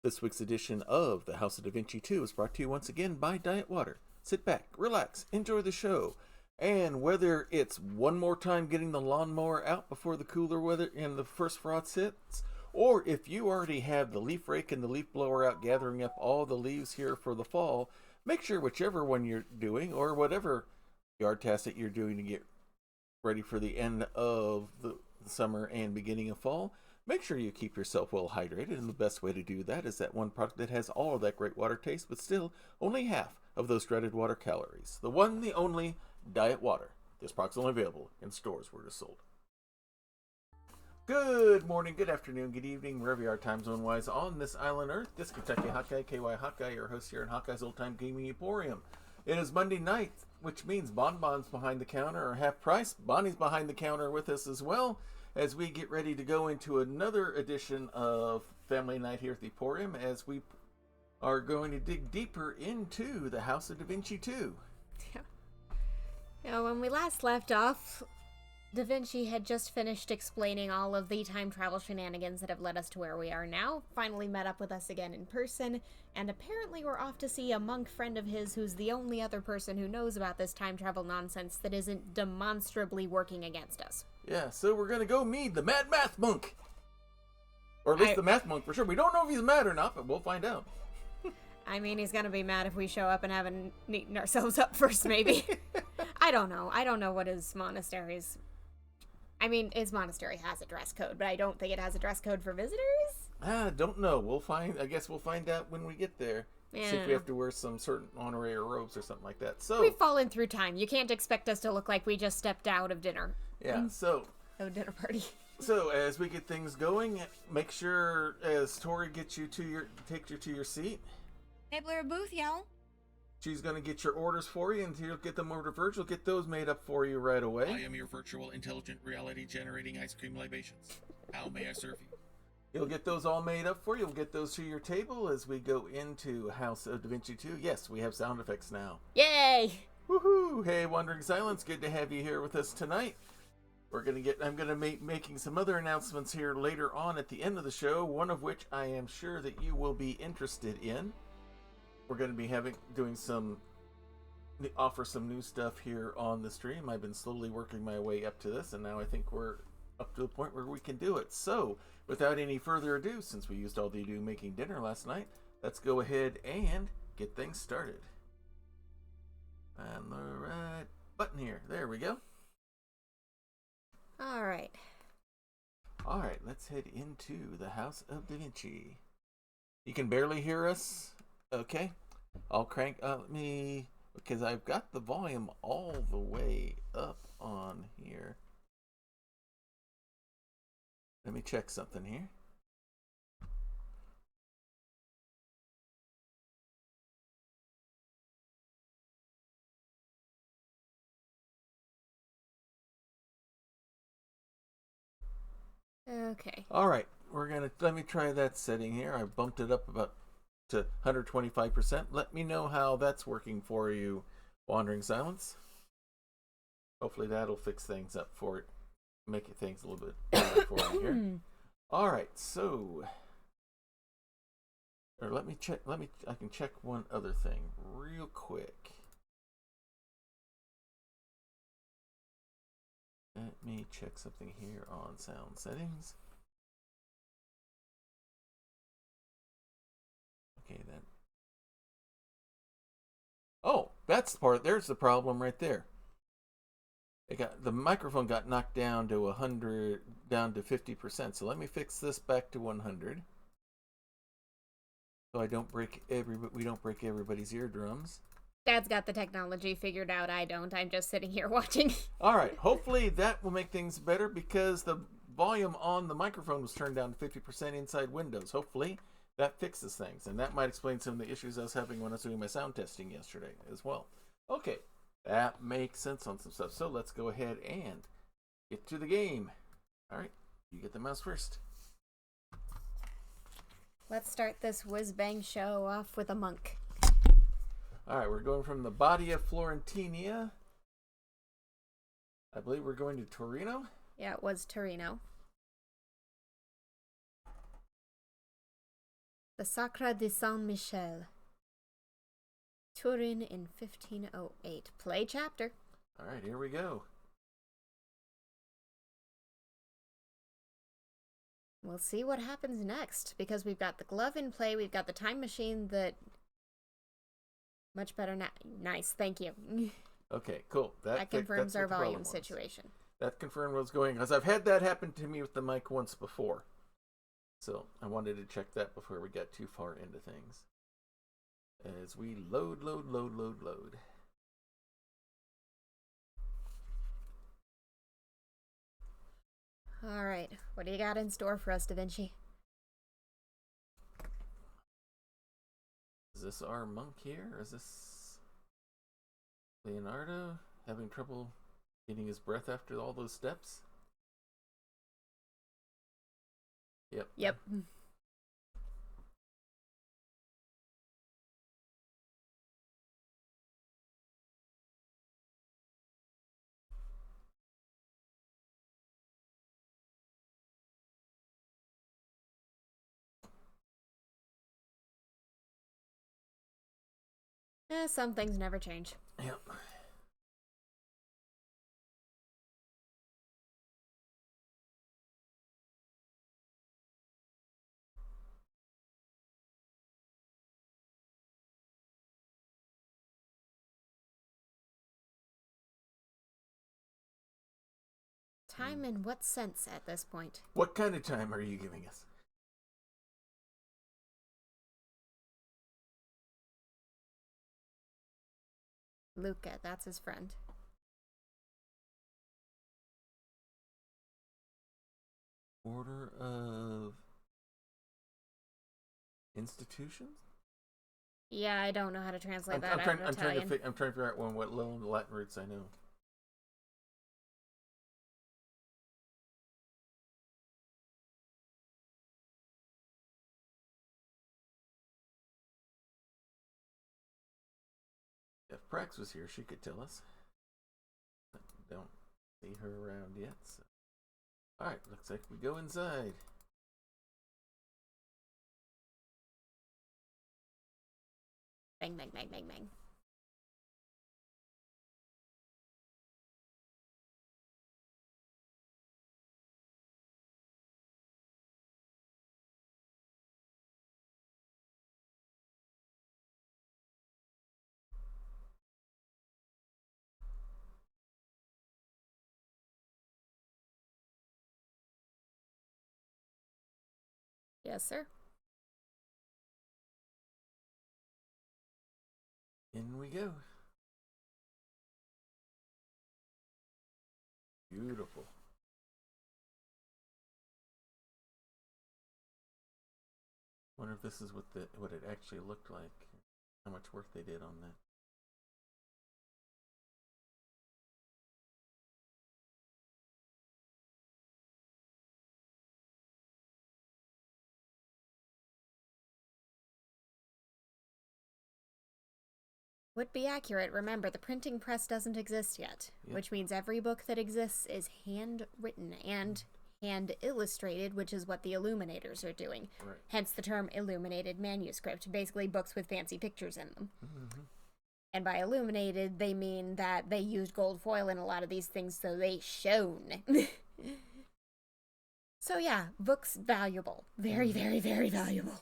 This week's edition of The House of Da Vinci 2 is brought to you once again by Diet Water. Sit back, relax, enjoy the show. And whether it's one more time getting the lawnmower out before the cooler weather and the first frost hits, or if you already have the leaf rake and the leaf blower out gathering up all the leaves here for the fall, make sure whichever one you're doing or whatever yard task that you're doing to get ready for the end of the summer and beginning of fall, make sure you keep yourself well hydrated, and the best way to do that is that one product that has all of that great water taste, but still only half of those dreaded water calories. The one, the only, Diet Water. This product's only available in stores where it is sold. Good morning, good afternoon, good evening, wherever you are time zone-wise on this island Earth. This is Kentucky Hawkeye, KY Hawkeye, your host here in Hawkeye's Old Time Gaming Emporium. It is Monday night, which means Bonbon's behind the counter or half price. Bonnie's behind the counter with us as well, as we get ready to go into another edition of Family Night here at the Emporium, as we are going to dig deeper into the House of Da Vinci 2. Yeah. Now, when we last left off, Da Vinci had just finished explaining all of the time travel shenanigans that have led us to where we are now, finally met up with us again in person, and apparently we're off to see a monk friend of his who's the only other person who knows about this time travel nonsense that isn't demonstrably working against us. Yeah, so we're going to go meet the Mad Math Monk. Or at least the Math Monk for sure. We don't know if he's mad or not, but we'll find out. I mean, he's going to be mad if we show up and haven't eaten ourselves up first, maybe. I don't know. I don't know what his monastery's... I mean, his monastery has a dress code, but I don't think it has a dress code for visitors. Don't know. I guess we'll find out when we get there. Yeah. See if we have to wear some certain honorary robes or something like that. So we've fallen through time. You can't expect us to look like we just stepped out of dinner. Yeah, so... Oh, dinner party. So, as we get things going, make sure, as Tori takes you to your seat. Nibbler a booth, y'all. She's going to get your orders for you, and she'll get them over to Virgil. Get those made up for you right away. I am your virtual intelligent reality generating ice cream libations. How may I serve you? You'll get those all made up for you. We'll get those to your table as we go into House of Da Vinci 2. Yes, we have sound effects now. Yay! Woohoo! Hey, Wandering Silence, good to have you here with us tonight. I'm going to making some other announcements here later on at the end of the show, one of which I am sure that you will be interested in. We're going to be offer some new stuff here on the stream. I've been slowly working my way up to this, and now I think we're up to the point where we can do it. So, without any further ado, since we used all the ado making dinner last night, let's go ahead and get things started. And the right button here. There we go. All right, let's head into the House of Da Vinci. You can barely hear us. Okay. I'll crank up because I've got the volume all the way up on here. Let me check something here. okay. All right, let me try that setting here. I bumped it up about to 125%. Let me know how that's working for you, Wandering Silence. Hopefully that'll fix things up for it, make it things a little bit better for you here. All right, so let me check. I can check one other thing real quick. Let me check something here on sound settings. Okay, then. Oh, that's the part. There's the problem right there. The microphone got knocked down to 100, down to 50%. So let me fix this back to 100. So we don't break everybody's eardrums. Dad's got the technology figured out. I don't. I'm just sitting here watching. All right. Hopefully that will make things better because the volume on the microphone was turned down to 50% inside Windows. Hopefully that fixes things. And that might explain some of the issues I was having when I was doing my sound testing yesterday as well. Okay. That makes sense on some stuff. So let's go ahead and get to the game. All right. You get the mouse first. Let's start this whiz-bang show off with a monk. All right, we're going from the body of Florentia. I believe we're going to Torino. Yeah, it was Torino. The Sacre de Saint-Michel. Turin in 1508. Play chapter. All right, here we go. We'll see what happens next, because we've got the glove in play, we've got the time machine that... Much better now. Nice, thank you. Okay, cool. That confirms our volume situation. That confirmed what's going on, because I've had that happen to me with the mic once before. So I wanted to check that before we got too far into things. As we load. Alright, what do you got in store for us, Da Vinci? Is this our monk here? Or is this Leonardo having trouble getting his breath after all those steps? Yep. Some things never change. Yep. Time in what sense at this point? What kind of time are you giving us? Luca, that's his friend. Order of Institutions? Yeah, I don't know how to translate that I'm trying out of Italian. to figure out what little Latin roots I know. If Prax was here, she could tell us. I don't see her around yet. So. Alright, looks like we go inside. Bang, bang, bang, bang, bang. Yes, sir. In we go. Beautiful. Wonder if this is what it actually looked like. How much work they did on that. Would be accurate. Remember, the printing press doesn't exist yet, which means every book that exists is handwritten and hand illustrated, which is what the illuminators are doing. Right. Hence the term illuminated manuscript, basically books with fancy pictures in them. Mm-hmm. And by illuminated, they mean that they used gold foil in a lot of these things, so they shone. So yeah, books valuable. Very, very, very valuable.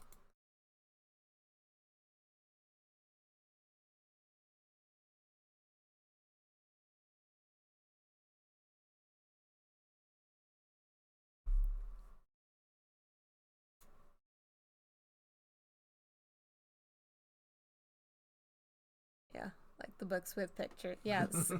Yeah, like the books with pictures. Yes.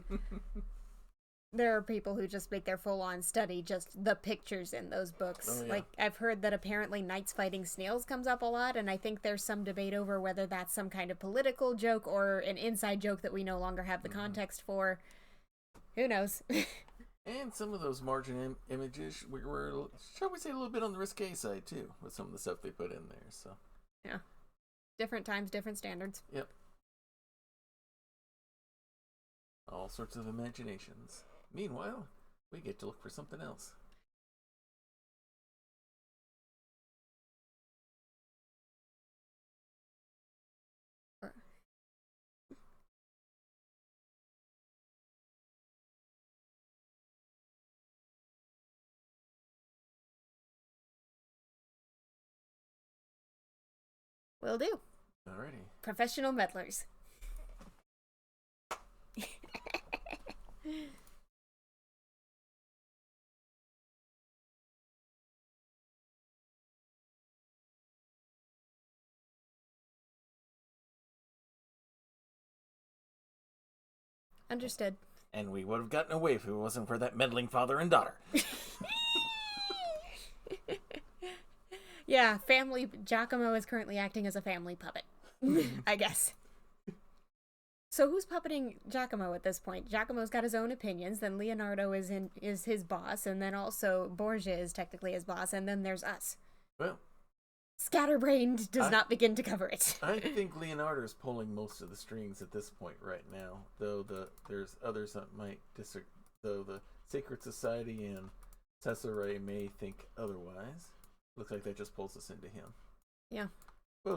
There are people who just make their full-on study just the pictures in those books. Oh, yeah. Like, I've heard that apparently knights fighting snails comes up a lot, and I think there's some debate over whether that's some kind of political joke or an inside joke that we no longer have the context for. Who knows? And some of those margin images were, shall we say, a little bit on the risque side, too, with some of the stuff they put in there, so. Yeah. Different times, different standards. Yep. All sorts of imaginations. Meanwhile, we get to look for something else. Will do. Alrighty. Professional meddlers. Understood. And we would have gotten away if it wasn't for that meddling father and daughter. Yeah, Giacomo is currently acting as a family puppet. I guess. So who's puppeting Giacomo at this point? Giacomo's got his own opinions, then Leonardo is his boss, and then also Borgia is technically his boss, and then there's us. Well, Scatterbrained does not begin to cover it. I think Leonardo is pulling most of the strings at this point right now, though there's others that might disagree. Though the Sacred Society and Cesare may think otherwise. Looks like that just pulls us into him. Yeah. But it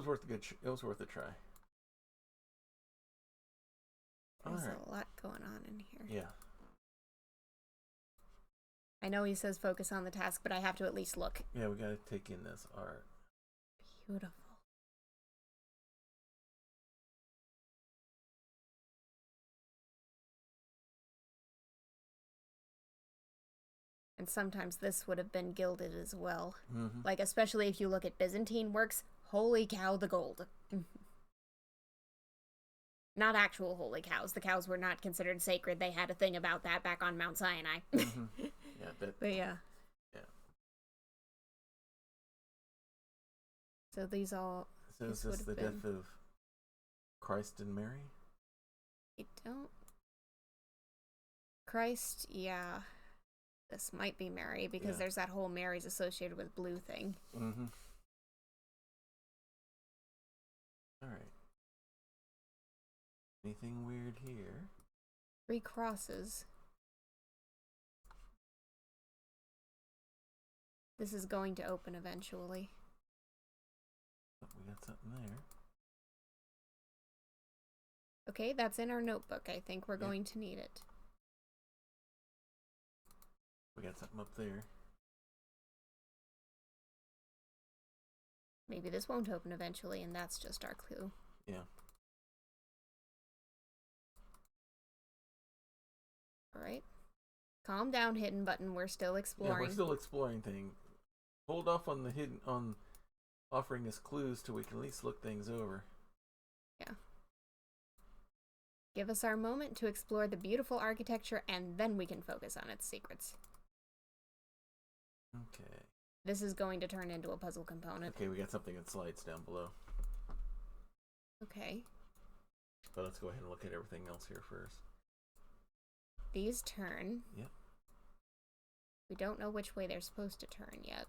was worth a try. There's a lot going on in here. Yeah. I know he says focus on the task, but I have to at least look. Yeah, we gotta take in this art. Beautiful. And sometimes this would have been gilded as well. Mm-hmm. Like, especially if you look at Byzantine works, holy cow, the gold. Not actual holy cows. The cows were not considered sacred. They had a thing about that back on Mount Sinai. Mm-hmm. Yeah, but yeah. Yeah. So these all... So is this the death of Christ and Mary? I don't... Christ, yeah. This might be Mary, because there's that whole Mary's associated with blue thing. Mm-hmm. Alright. Anything weird here? 3 crosses. This is going to open eventually. Oh, we got something there. Okay, that's in our notebook. I think we're going to need it. We got something up there. Maybe this won't open eventually, and that's just our clue. Yeah. Alright. Calm down, hidden button. We're still exploring. Yeah, we're still exploring things. Hold off on on offering us clues till we can at least look things over. Yeah. Give us our moment to explore the beautiful architecture, and then we can focus on its secrets. Okay. This is going to turn into a puzzle component. Okay, we got something that slides down below. Okay. But let's go ahead and look at everything else here first. These turn. Yep. We don't know which way they're supposed to turn yet.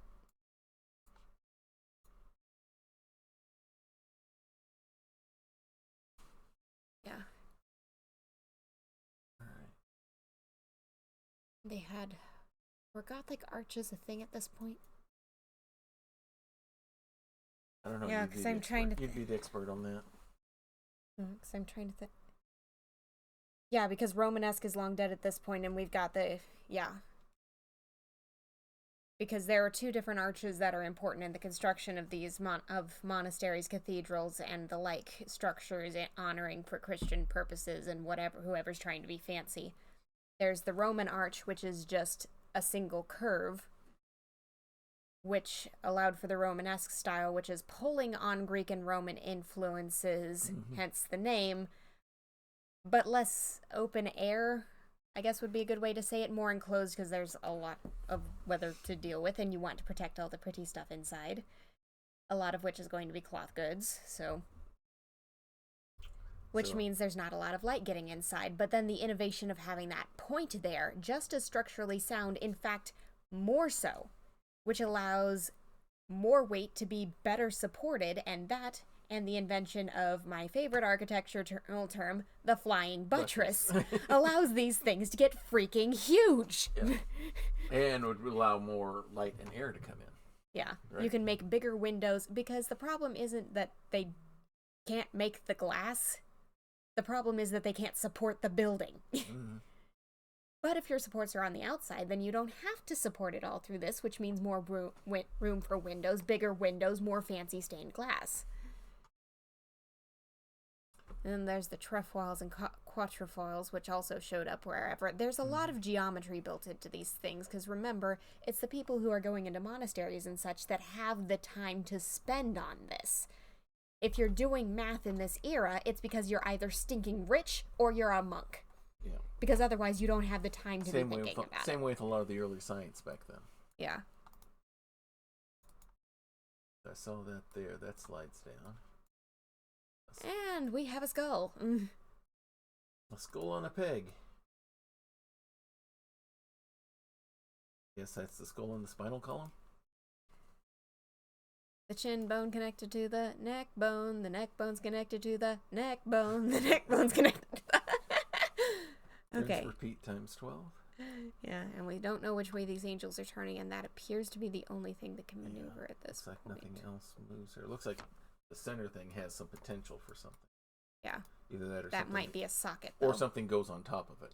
Yeah. Alright. They had... Were Gothic arches a thing at this point? I don't know. Yeah, because I'm trying to... You'd be the expert on that. Because I'm trying to think... Yeah, because Romanesque is long dead at this point, and we've got the... Yeah. Because there are 2 different arches that are important in the construction of these monasteries, cathedrals, and the like structures honoring for Christian purposes and whoever's trying to be fancy. There's the Roman arch, which is just a single curve, which allowed for the Romanesque style, which is pulling on Greek and Roman influences, hence the name, but less open air, I guess would be a good way to say it, more enclosed, because there's a lot of weather to deal with, and you want to protect all the pretty stuff inside, a lot of which is going to be cloth goods, which means there's not a lot of light getting inside. But then the innovation of having that point there, just as structurally sound, in fact, more so, which allows more weight to be better supported, and the invention of my favorite architecture term, the flying buttress, allows these things to get freaking huge. Yeah. And would allow more light and air to come in. Yeah, right? You can make bigger windows, because the problem isn't that they can't make the glass. The problem is that they can't support the building. Mm-hmm. But if your supports are on the outside, then you don't have to support it all through this, which means more room for windows, bigger windows, more fancy stained glass. And then there's the trefoils and quatrefoils, which also showed up wherever. There's a lot of geometry built into these things, because remember, it's the people who are going into monasteries and such that have the time to spend on this. If you're doing math in this era, it's because you're either stinking rich or you're a monk. Yeah. Because otherwise you don't have the time to be thinking about it. Same way with a lot of the early science back then. Yeah. I saw that there. That slides down. And we have a skull. A skull on a peg. Yes, that's the skull in the spinal column. The chin bone connected to the neck bone. The neck bone's connected to the neck bone. The neck bone's connected to the... Okay. Repeat times 12. Yeah, and we don't know which way these angels are turning, and that appears to be the only thing that can maneuver at this point. Looks like point. Nothing else moves here. It looks like the center thing has some potential for something. Yeah. Either that or that something. Might be a socket, though. Or something goes on top of it.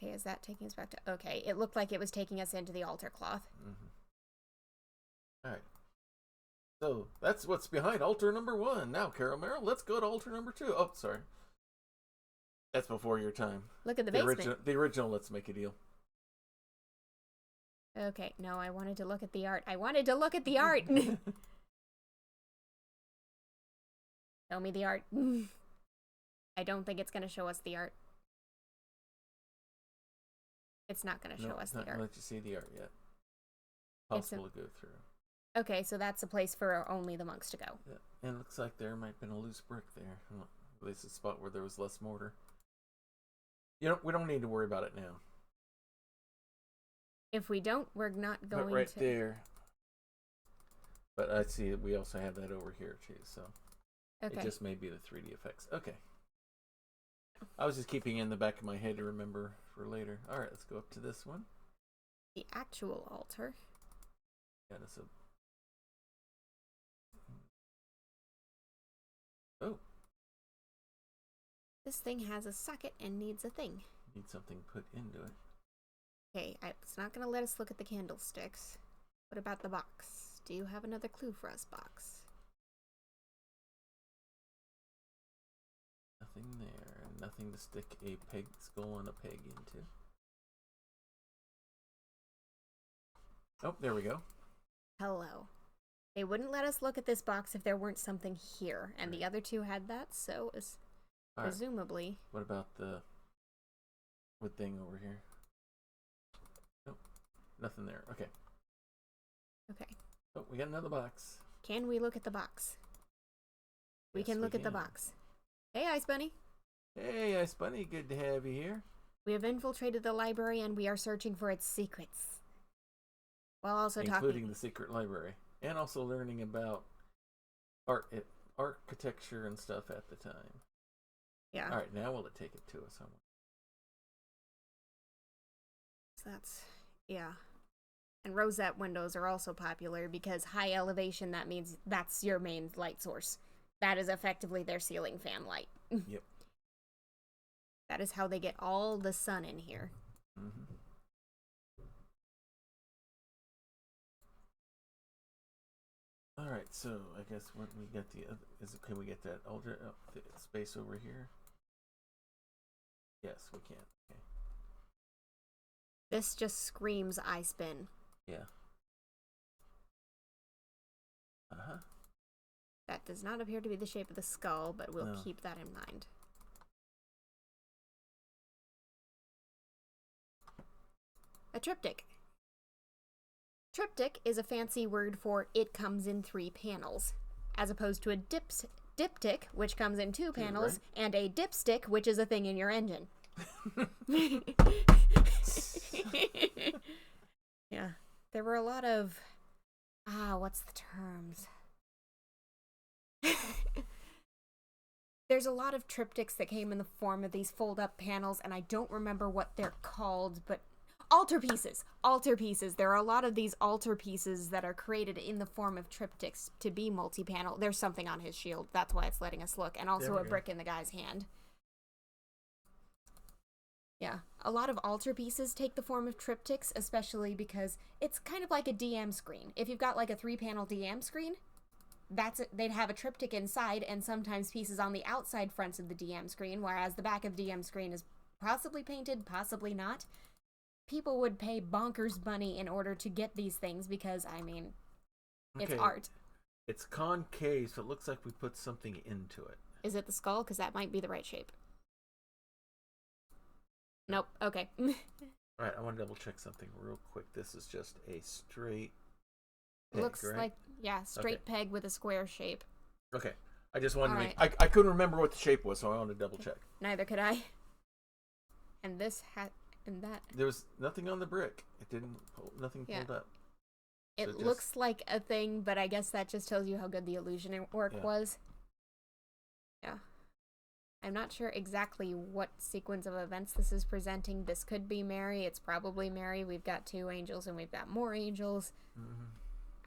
Okay, is that taking us back to... Okay, it looked like it was taking us into the altar cloth. Mm-hmm. Alright. So, that's what's behind altar number 1. Now, Carol Merrill, let's go to altar number 2. Oh, sorry. That's before your time. Look at the basement. The original Let's Make a Deal. Okay, no, I wanted to look at the art. I wanted to look at the art! Show me the art. I don't think it's going to show us the art. It's not going to show us the art. Not going to let you see the art yet. Possible to go through. Okay, so that's a place for only the monks to go. Yeah, and it looks like there might have been a loose brick there. At least a spot where there was less mortar. We don't need to worry about it now. If we don't, we're not going to... But right there. But I see we also have that over here too, so... Okay. It just may be the 3D effects. Okay. I was just keeping it in the back of my head to remember for later. Alright, let's go up to this one. The actual altar. Yeah, that's a... Oh. This thing has a socket and needs a thing. Need something put into it. Okay, it's not going to let us look at the candlesticks. What about the box? Do you have another clue for us, box? Nothing there. Nothing to stick a peg skull on a peg into. Oh, there we go. Hello. They wouldn't let us look at this box if there weren't something here, and the other two had that, so is presumably... What about the wood thing over here? Nope. Nothing there. Okay. Okay. Oh, we got another box. Can we look at the box? We Yes, can look at the box. Hey, Ice Bunny. Hey, Ice Bunny. Good to have you here. We have infiltrated the library, and we are searching for its secrets. While also including the secret library. And also learning about architecture and stuff at the time. Yeah. Alright, now will it take it to us? So that's... Yeah. And rosette windows are also popular because high elevation, that means that's your main light source. That is effectively their ceiling fan light. Yep. That is how they get all the sun in here. Mm-hmm. Alright, so I guess when we get the other, can we get that altar the space over here? Yes, we can. Okay. This just screams I spin. Yeah. Uh-huh. That does not appear to be the shape of the skull, but we'll keep that in mind. A triptych. Triptych is a fancy word for it comes in 3 panels, as opposed to a diptych, which comes in 2 panels, right. And a dipstick, which is a thing in your engine. Yeah. There were a lot of... what's the terms? There's a lot of triptychs that came in the form of these fold-up panels, and I don't remember what they're called, but... Altarpieces! Altarpieces. There are a lot of these altarpieces that are created in the form of triptychs to be multi-panel. There's something on his shield. That's why it's letting us look. And also a brick in the guy's hand. Yeah. A lot of altarpieces take the form of triptychs, especially because it's kind of like a DM screen. If you've got like a 3-panel DM screen, they'd have a triptych inside and sometimes pieces on the outside fronts of the DM screen, whereas the back of the DM screen is possibly painted, possibly not. People would pay bonkers money in order to get these things because, I mean, it's art. It's concave, so it looks like we put something into it. Is it the skull? Because that might be the right shape. Nope. Okay. Alright, I want to double check something real quick. This is just a straight peg, Looks right? like, yeah, straight peg with a square shape. Okay. I just wanted to Alright. make... I couldn't remember what the shape was, so I wanted to double check. Neither could I. And this hat and that. There was nothing on the brick. It didn't... Nothing pulled up. It So looks like a thing, but I guess that just tells you how good the illusion work was. Yeah. I'm not sure exactly what sequence of events this is presenting. This could be Mary. It's probably Mary. We've got 2 angels and we've got more angels. Mm-hmm.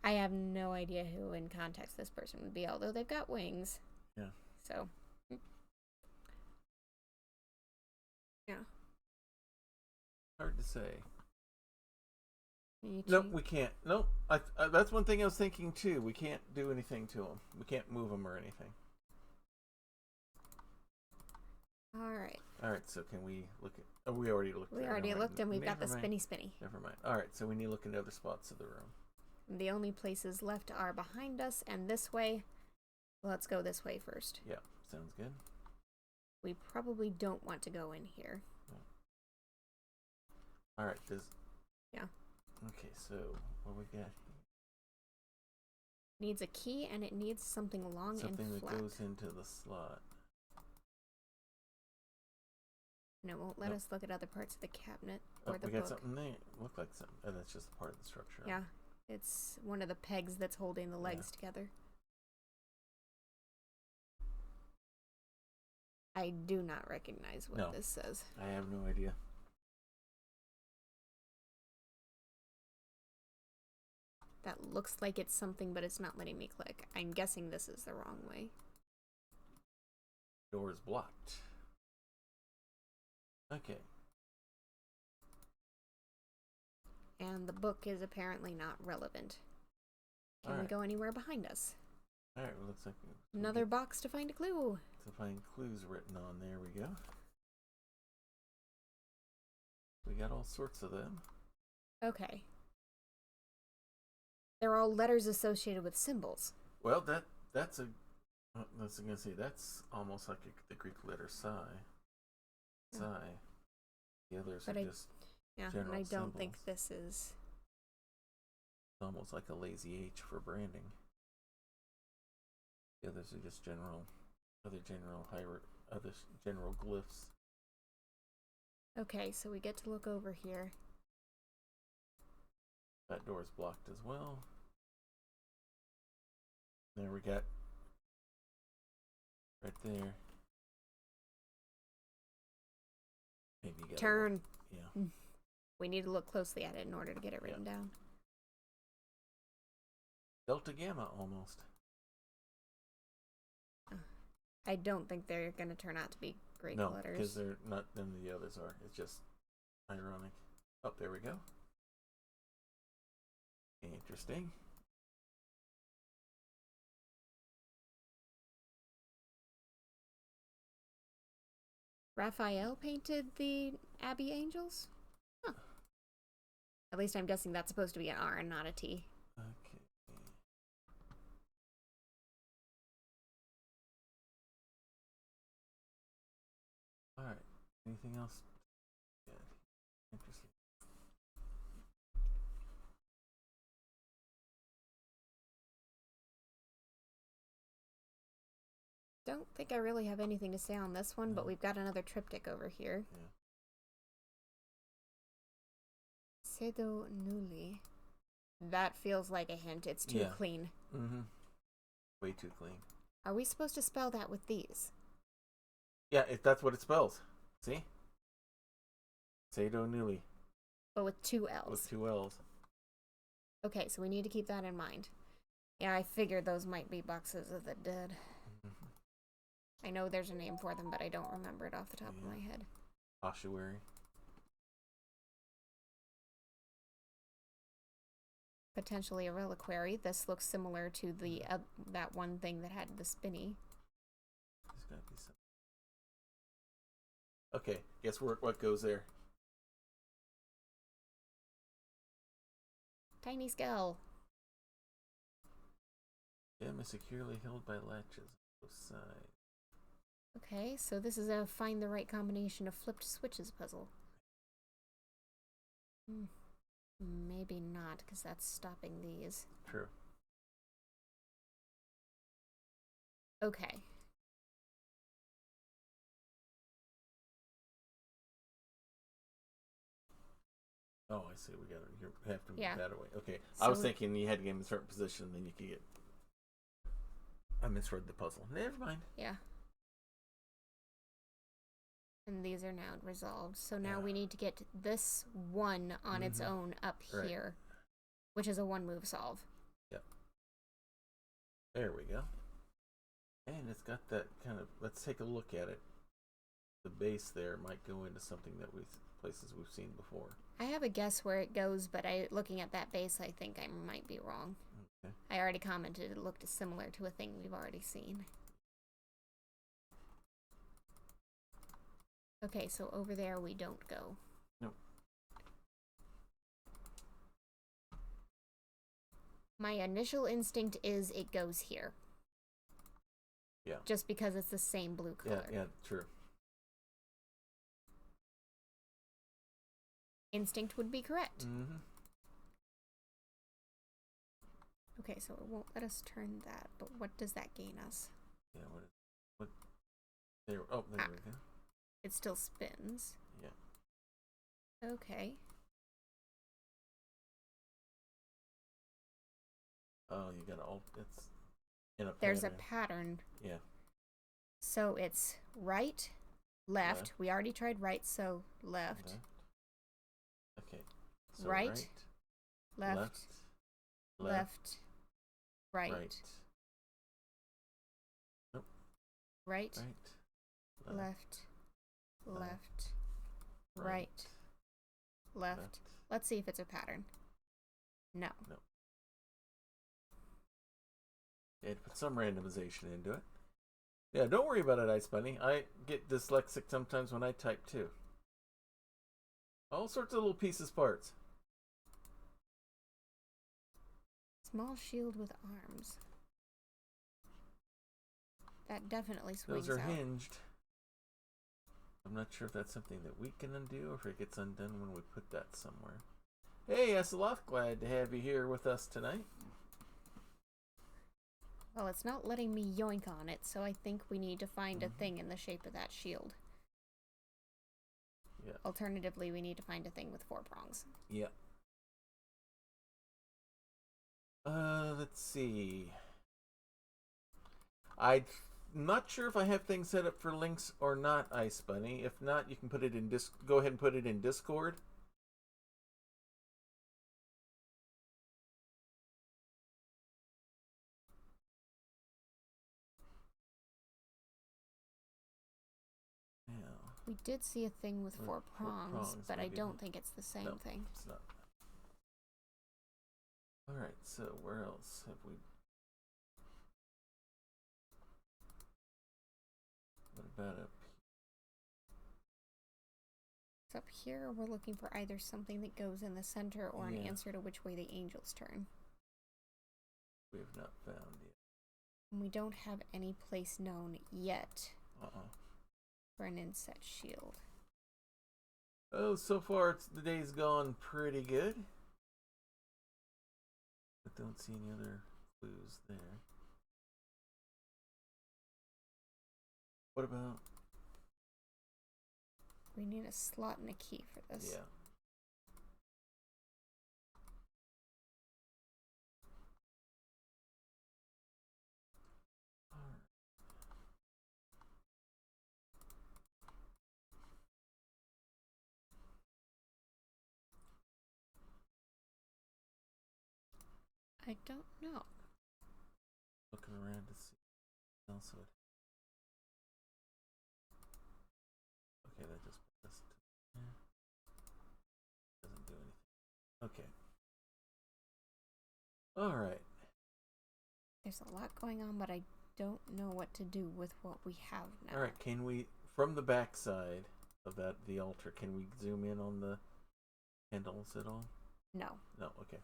I have no idea who in context this person would be, although they've got wings. Yeah. So. Yeah. Hard to say. You Nope, change- we can't. Nope. That's one thing I was thinking too. We can't do anything to them. We can't move them or anything. Alright. Alright, so can we look at... Oh, we already looked. We there. already Never looked mind. and we've got the Never mind. spinny. Never mind. Alright, so we need to look into other spots of the room. The only places left are behind us and this way. Let's go this way first. Yeah, sounds good. We probably don't want to go in here. Alright, does... Yeah. Okay, so what we got here? Needs a key and it needs something long Something and that flat. goes into the slot. And it won't let us look at other parts of the cabinet or the we book. got something there. Look like something. Oh, that's just part of the structure. Yeah, it's one of the pegs that's holding the legs together. I do not recognize what this says. I have no idea. That looks like it's something, but it's not letting me click. I'm guessing this is the wrong way. Door is blocked. Okay. And the book is apparently not relevant. Can we go anywhere behind us? Alright, well, looks like Another box to find a clue. to find clues written on there. We go. We got all sorts of them. Okay. They're all letters associated with symbols. Well, that's a... Let's gonna say that's almost like the Greek letter psi. Psi. The others But are just and general I don't think symbols. this is... It's almost like a lazy H for branding. The others are just other general glyphs. Okay, so we get to look over here. That door's blocked as well. There we got right there. Maybe you got Turn. Yeah. We need to look closely at it in order to get it written down. Delta Gamma almost. I don't think they're going to turn out to be Greek No, letters. because they're not. None of the others are. It's just ironic. Oh, there we go. Interesting. Raphael painted the Abbey Angels? Huh. At least I'm guessing that's supposed to be an R and not a T. Okay. All right. Anything else? Yeah. Interesting. Don't think I really have anything to say on this one, but No. we've got another triptych over here. Yeah. Cedo nulli. That feels like a hint. It's too Yeah. clean. Mm-hmm. Way too clean. Are we supposed to spell that with these? Yeah, if that's what it spells. See? Sado Nuli But with 2 L's. with 2 L's. Okay, so we need to keep that in mind. Yeah, I figured those might be boxes of the dead. Mm-hmm. I know there's a name for them, but I don't remember it off the top of my head. Ossuary. potentially a reliquary. This looks similar to the that one thing that had the spinny. There's gotta be some. Okay, guess what goes there? Tiny skull. Gem is securely held by latches on both sides. Okay, so this is a find the right combination of flipped switches puzzle. Maybe not, because that's stopping these. True. Okay. Oh, I see. You have to move Yeah. that away. Okay. So I was thinking you had to get in a certain position, then you could get. I misread the puzzle. Never mind. Yeah. And these are now resolved. So now Yeah. we need to get this one on its own up Right. here, which is a one move solve. Yep. There we go. And it's got that kind of. Let's take a look at it. The base there might go into something that places we've seen before. I have a guess where it goes, but looking at that base, I think I might be wrong. Okay. I already commented it looked similar to a thing we've already seen. Okay, so over there we don't go. Nope. My initial instinct is it goes here. Yeah. Just because it's the same blue color. Yeah, true. Instinct would be correct. Mm-hmm. Okay, so it won't let us turn that, but what does that gain us? Yeah, what there we go. It still spins. Yeah. Okay. Oh, you gotta it's in a pattern. There's a pattern. Yeah. So it's right, left. We already tried right, so left. Okay. So Right, left, left, right, right. Nope. right, Right. left, left, right, right, left. Let's see if it's a pattern. No. No. Yeah, put some randomization into it. Yeah, don't worry about it, Ice Bunny. I get dyslexic sometimes when I type too. All sorts of little pieces, parts. Small shield with arms. That definitely swings Those are out. hinged. I'm not sure if that's something that we can undo or if it gets undone when we put that somewhere. Hey, Esaloth, glad to have you here with us tonight. Well, it's not letting me yoink on it, so I think we need to find a thing in the shape of that shield. Yeah. Alternatively, we need to find a thing with 4 prongs. Yeah. Let's see. I'm not sure if I have things set up for links or not, Ice Bunny. If not, you can put it in go ahead and put it in Discord. We did see a thing with 4 prongs, but I maybe. don't think it's the same No, thing. it's not. Alright, so where else have we... What about up here? So up here, we're looking for either something that goes in the center or an answer to which way the angels turn. We have not found yet. And we don't have any place known yet Uh-uh. for an inset shield. Oh, so far the day's gone pretty good. But don't see any other clues there. What about... We need a slot and a key for this. Yeah. I don't know. Looking around to see what else would... Okay, that just put us to... Yeah. Doesn't do anything. Okay. All right. There's a lot going on, but I don't know what to do with what we have now. All right. Can we, from the back side of the altar, can we zoom in on the candles at all? No. No. Okay.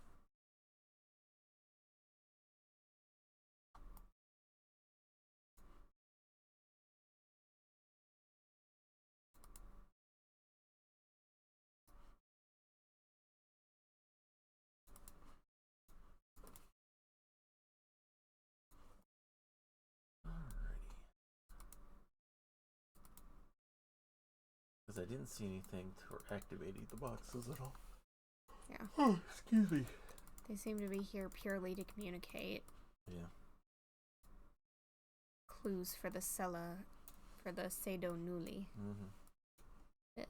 Because I didn't see anything for activating the boxes at all. Yeah. Oh, excuse me. They seem to be here purely to communicate. Yeah. Clues for the Sella, for the Sedo Nuli. Mm-hmm. Bit.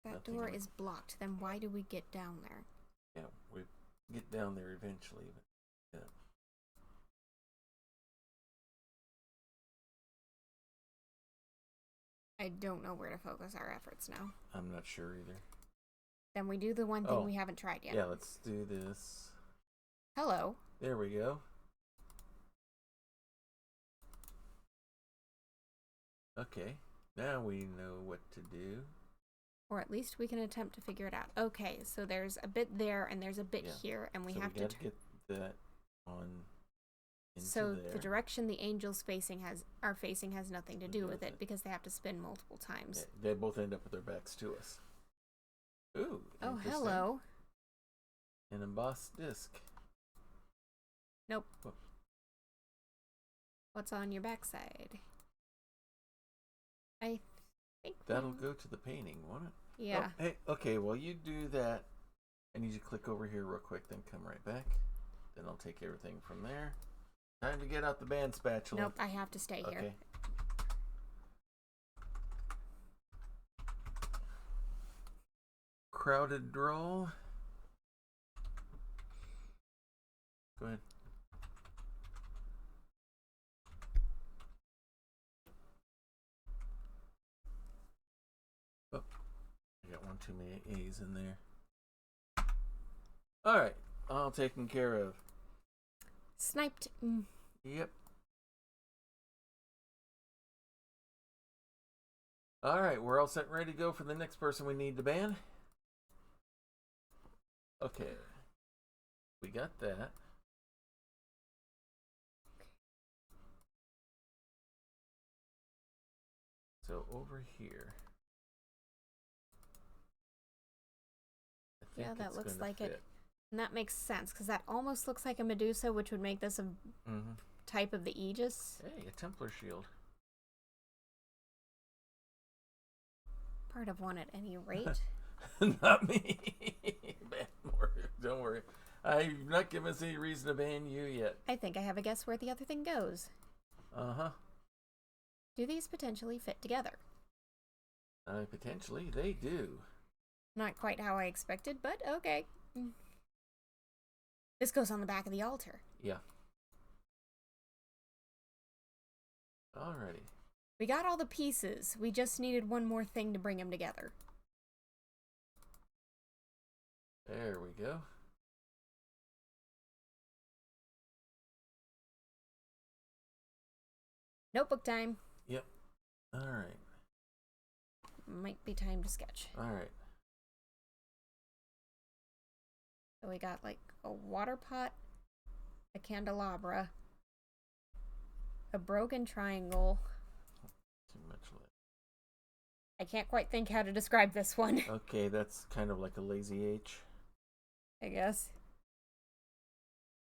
That Nothing door in- is blocked. Then why do we get down there? Yeah, we get down there eventually. But yeah. I don't know where to focus our efforts now. I'm not sure either. Then we do the one thing Oh. we haven't tried yet. Yeah, let's do this. Hello. There we go. Okay, now we know what to do. Or at least we can attempt to figure it out. Okay, so there's a bit there and there's a bit Yeah. here, and we So have we to. gotta get that on into So there. the direction the angels are facing has nothing to do with it because they have to spin multiple times. Yeah, they both end up with their backs to us. Ooh. Oh, interesting. hello. An embossed disc. Nope. Whoa. What's on your backside? I think That'll go to the painting, won't it? Yeah. Oh, hey, okay, well, you do that. I need you to click over here real quick, then come right back. Then I'll take everything from there. Time to get out the band spatula. Nope, I have to stay here. Okay. Crowded draw. Go ahead. Oh, I got one too many A's in there. All right, all taken care of. Sniped. Yep. All right, we're all set and ready to go for the next person we need to ban. Okay. We got that. So over here. I think Yeah, that it's looks gonna like fit. it. And that makes sense, because that almost looks like a Medusa, which would make this a Mm-hmm. type of the Aegis. Hey, a Templar shield. Part of one at any rate. Not me. Ban more. Don't worry. I've not given us any reason to ban you yet. I think I have a guess where the other thing goes. Uh-huh. Do these potentially fit together? Potentially, they do. Not quite how I expected, but okay. This goes on the back of the altar. Yeah. Alrighty. We got all the pieces. We just needed one more thing to bring them together. There we go. Notebook time. Yep. Alright. Might be time to sketch. Alright. So we got like a water pot, a candelabra, a broken triangle. Too much light. I can't quite think how to describe this one, Okay, that's kind of like a lazy H. I guess.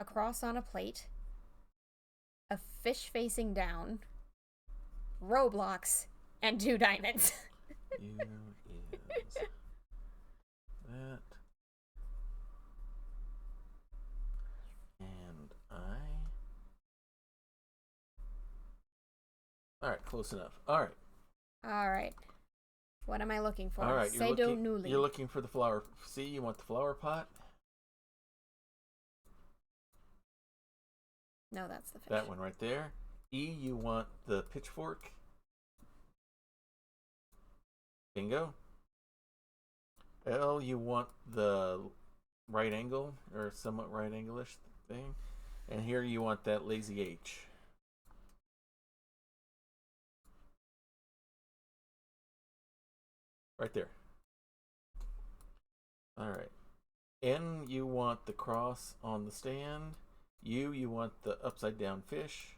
A cross on a plate, a fish facing down, Roblox, and 2 diamonds. You is that. And Alright, close enough. Alright. Alright. What am I looking for? Alright, Sedo Nuli. you're looking for the flower. See, you want the flower pot? No, that's the fish. That one right there. E, you want the pitchfork. Bingo. L, you want the right angle, or somewhat right angle-ish thing. And here you want that lazy H. Right there. Alright. N, you want the cross on the stand. U, you want the upside down fish.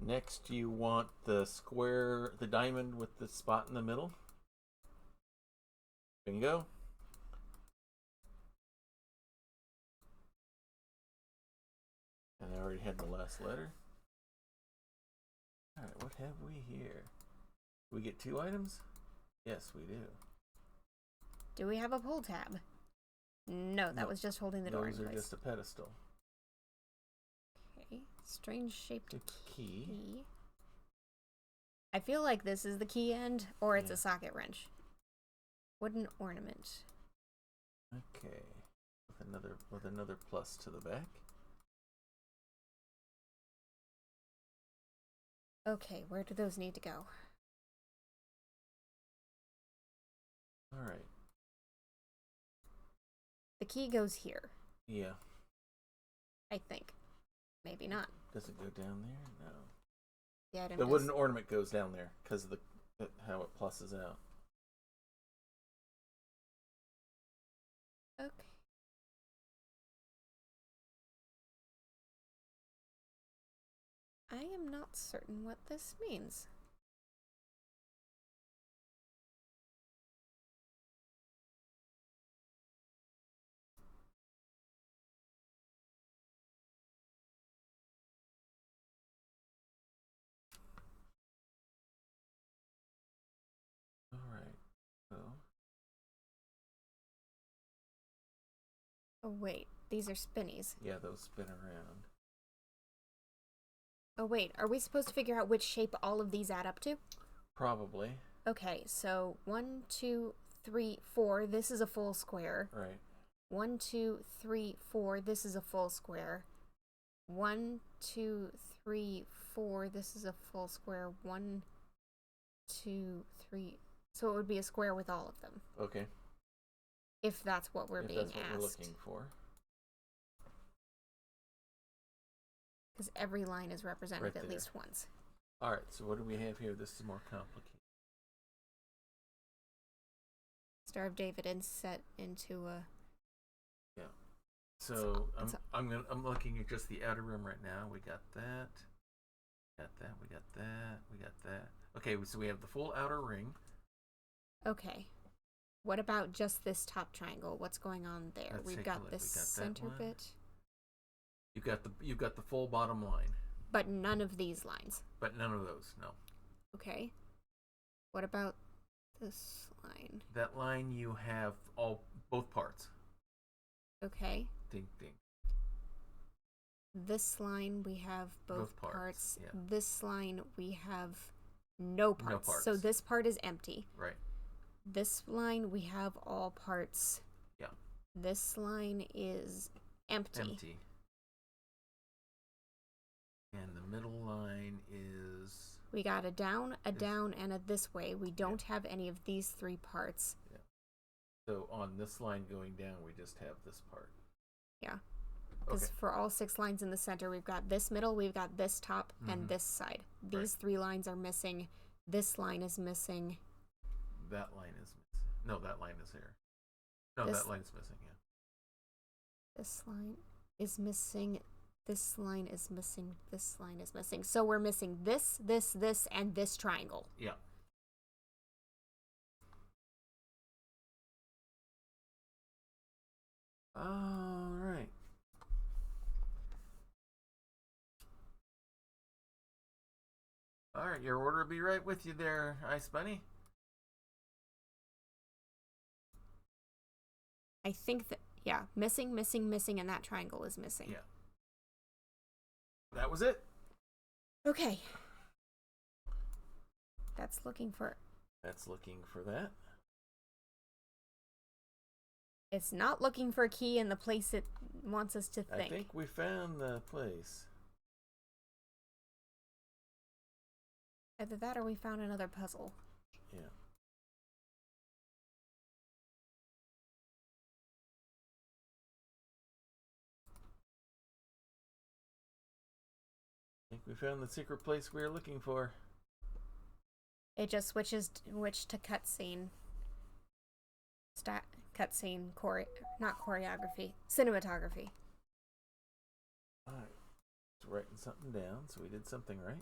Next, you want the square, the diamond with the spot in the middle. Bingo. And I already had the last letter. Alright, what have we here? Do we get 2 items? Yes, we do. Do we have a pull tab? No, that was just holding the door in Those are place. just a pedestal. Okay, strange shaped Key. key. I feel like this is the key end, or it's Yeah. a socket wrench. Wooden ornament. Okay. With another plus to the back. Okay, where do those need to go? Alright. The key goes here, Yeah. I think. Maybe not. Does it go down there? No. The item The does- wooden ornament goes down there because of how it pluses out. Okay. I am not certain what this means. Alright. So. Oh wait, these are spinnies. Yeah, those spin around. Oh wait, are we supposed to figure out which shape all of these add up to? Probably. Okay, so 1, 2, 3, 4. This is a full square. Right. 1, 2, 3, 4. This is a full square. 1, 2, 3, 4. This is a full square. 1, 2, 3. So it would be a square with all of them. Okay. If that's what we're If being that's what asked. we're looking for. Because every line is represented Right at there. least once. Alright, so what do we have here? This is more complicated. Star of David and set into a... Yeah. So It's I'm looking at just the outer rim right now. We got that. We got that. Okay, so we have the full outer ring. Okay. What about just this top triangle? What's going on there? Let's We've take a got look. this We got that center one. bit. You've got the full bottom line, But none of these lines. but none of those. No. Okay. What about this line? That line you have both parts. Okay. Ding ding. This line we have both Both parts, parts. yeah. This line we have no parts. parts. So this part is empty. Right. This line we have all parts. Yeah. This line is empty. Empty. And the middle line is We got a down, and a this way. We don't have any of these 3 parts. so on this line going down we just have this part. Yeah. Because Okay. for all 6 lines in the center, we've got this middle, we've got this top, and Mhm. this side. These 3 lines are missing. This line is missing. That line is missing. No, that line is here. No, This- that line's missing, yeah. This line is missing. This line is missing. This line is missing. So we're missing this, and this triangle. Yeah. All right. All right, your order will be right with you there, Ice Bunny. I think that, yeah, missing, and that triangle is missing. Yeah. That was it. Okay. That's looking for... That's looking for that. It's not looking for a key in the place it wants us to think. I think we found the place. Either that or we found another puzzle. Yeah. I think we found the secret place we were looking for. It just switched to cutscene. Cutscene, not choreography, cinematography. Alright. Writing something down, so we did something right.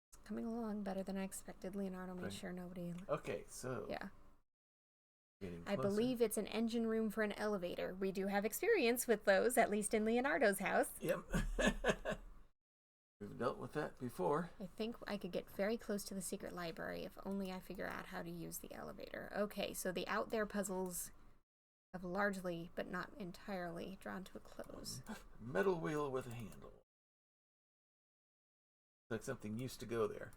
It's coming along better than I expected. Leonardo made sure nobody... Okay, so... Yeah. I believe it's an engine room for an elevator. We do have experience with those, at least in Leonardo's house. Yep. We've dealt with that before. I think I could get very close to the secret library if only I figure out how to use the elevator. Okay, so the out there puzzles have largely, but not entirely, drawn to a close. Metal wheel with a handle. Like something used to go there.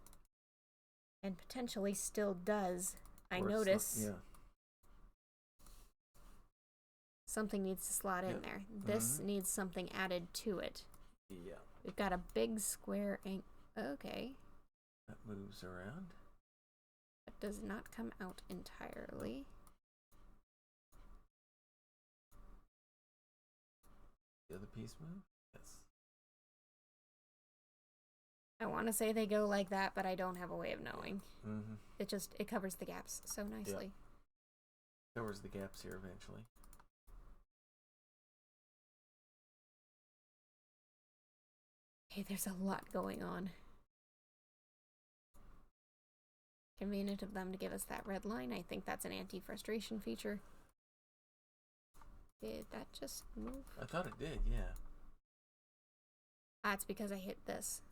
And potentially still does. I Or notice. Yeah. Something needs to slot in there. This needs something added to it. Yeah. We've got a big square okay. That moves around. That does not come out entirely. The other piece move? Yes. I want to say they go like that, but I don't have a way of knowing. Mm-hmm. It covers the gaps so nicely. Yeah. Covers the gaps here eventually. Okay, there's a lot going on. Convenient of them to give us that red line. I think that's an anti-frustration feature. Did that just move? I thought it did, yeah. That's because I hit this.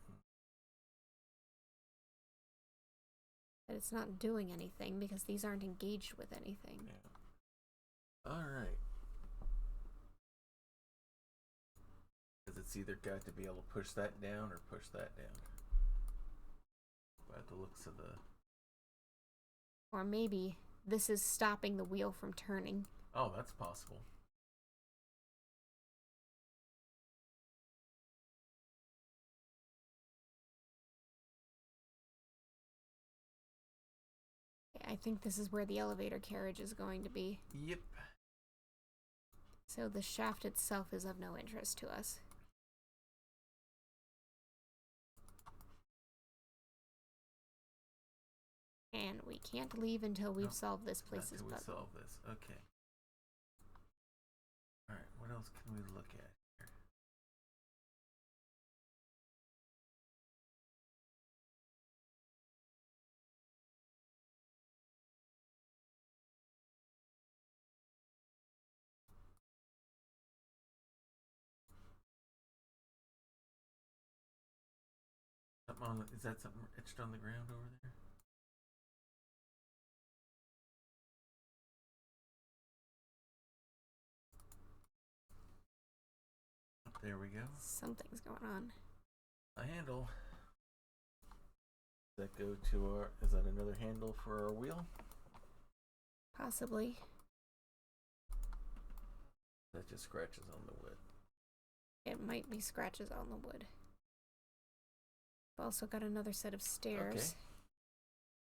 But it's not doing anything because these aren't engaged with anything. Yeah. Alright. Because it's either got to be able to push that down or push that down. By the looks of the... Or maybe this is stopping the wheel from turning. Oh, that's possible. I think this is where the elevator carriage is going to be. Yep. So the shaft itself is of no interest to us. And we can't leave until we've solved this place's puzzle. Until we solve this. Okay. Alright, what else can we look at here? Is that something etched on the ground over there? There we go. Something's going on. A handle. Does that go to our... Is that another handle for our wheel? Possibly. That just scratches on the wood. It might be scratches on the wood. We've also got another set of stairs.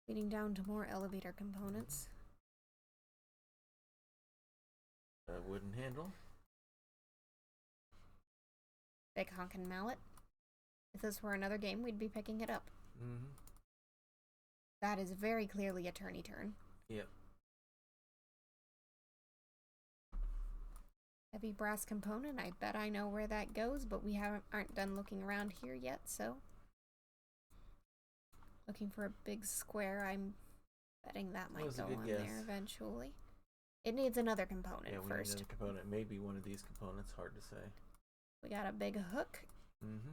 Leading down to more elevator components. A wooden handle. Big honkin' mallet. If this were another game, we'd be picking it up. Mm-hmm. That is very clearly a turny turn. Yep. Heavy brass component. I bet I know where that goes, but we aren't done looking around here yet, so... Looking for a big square. I'm betting that might go on there eventually. It needs another component first. Need another component. Maybe one of these components. Hard to say. We got a big hook. Mm-hmm.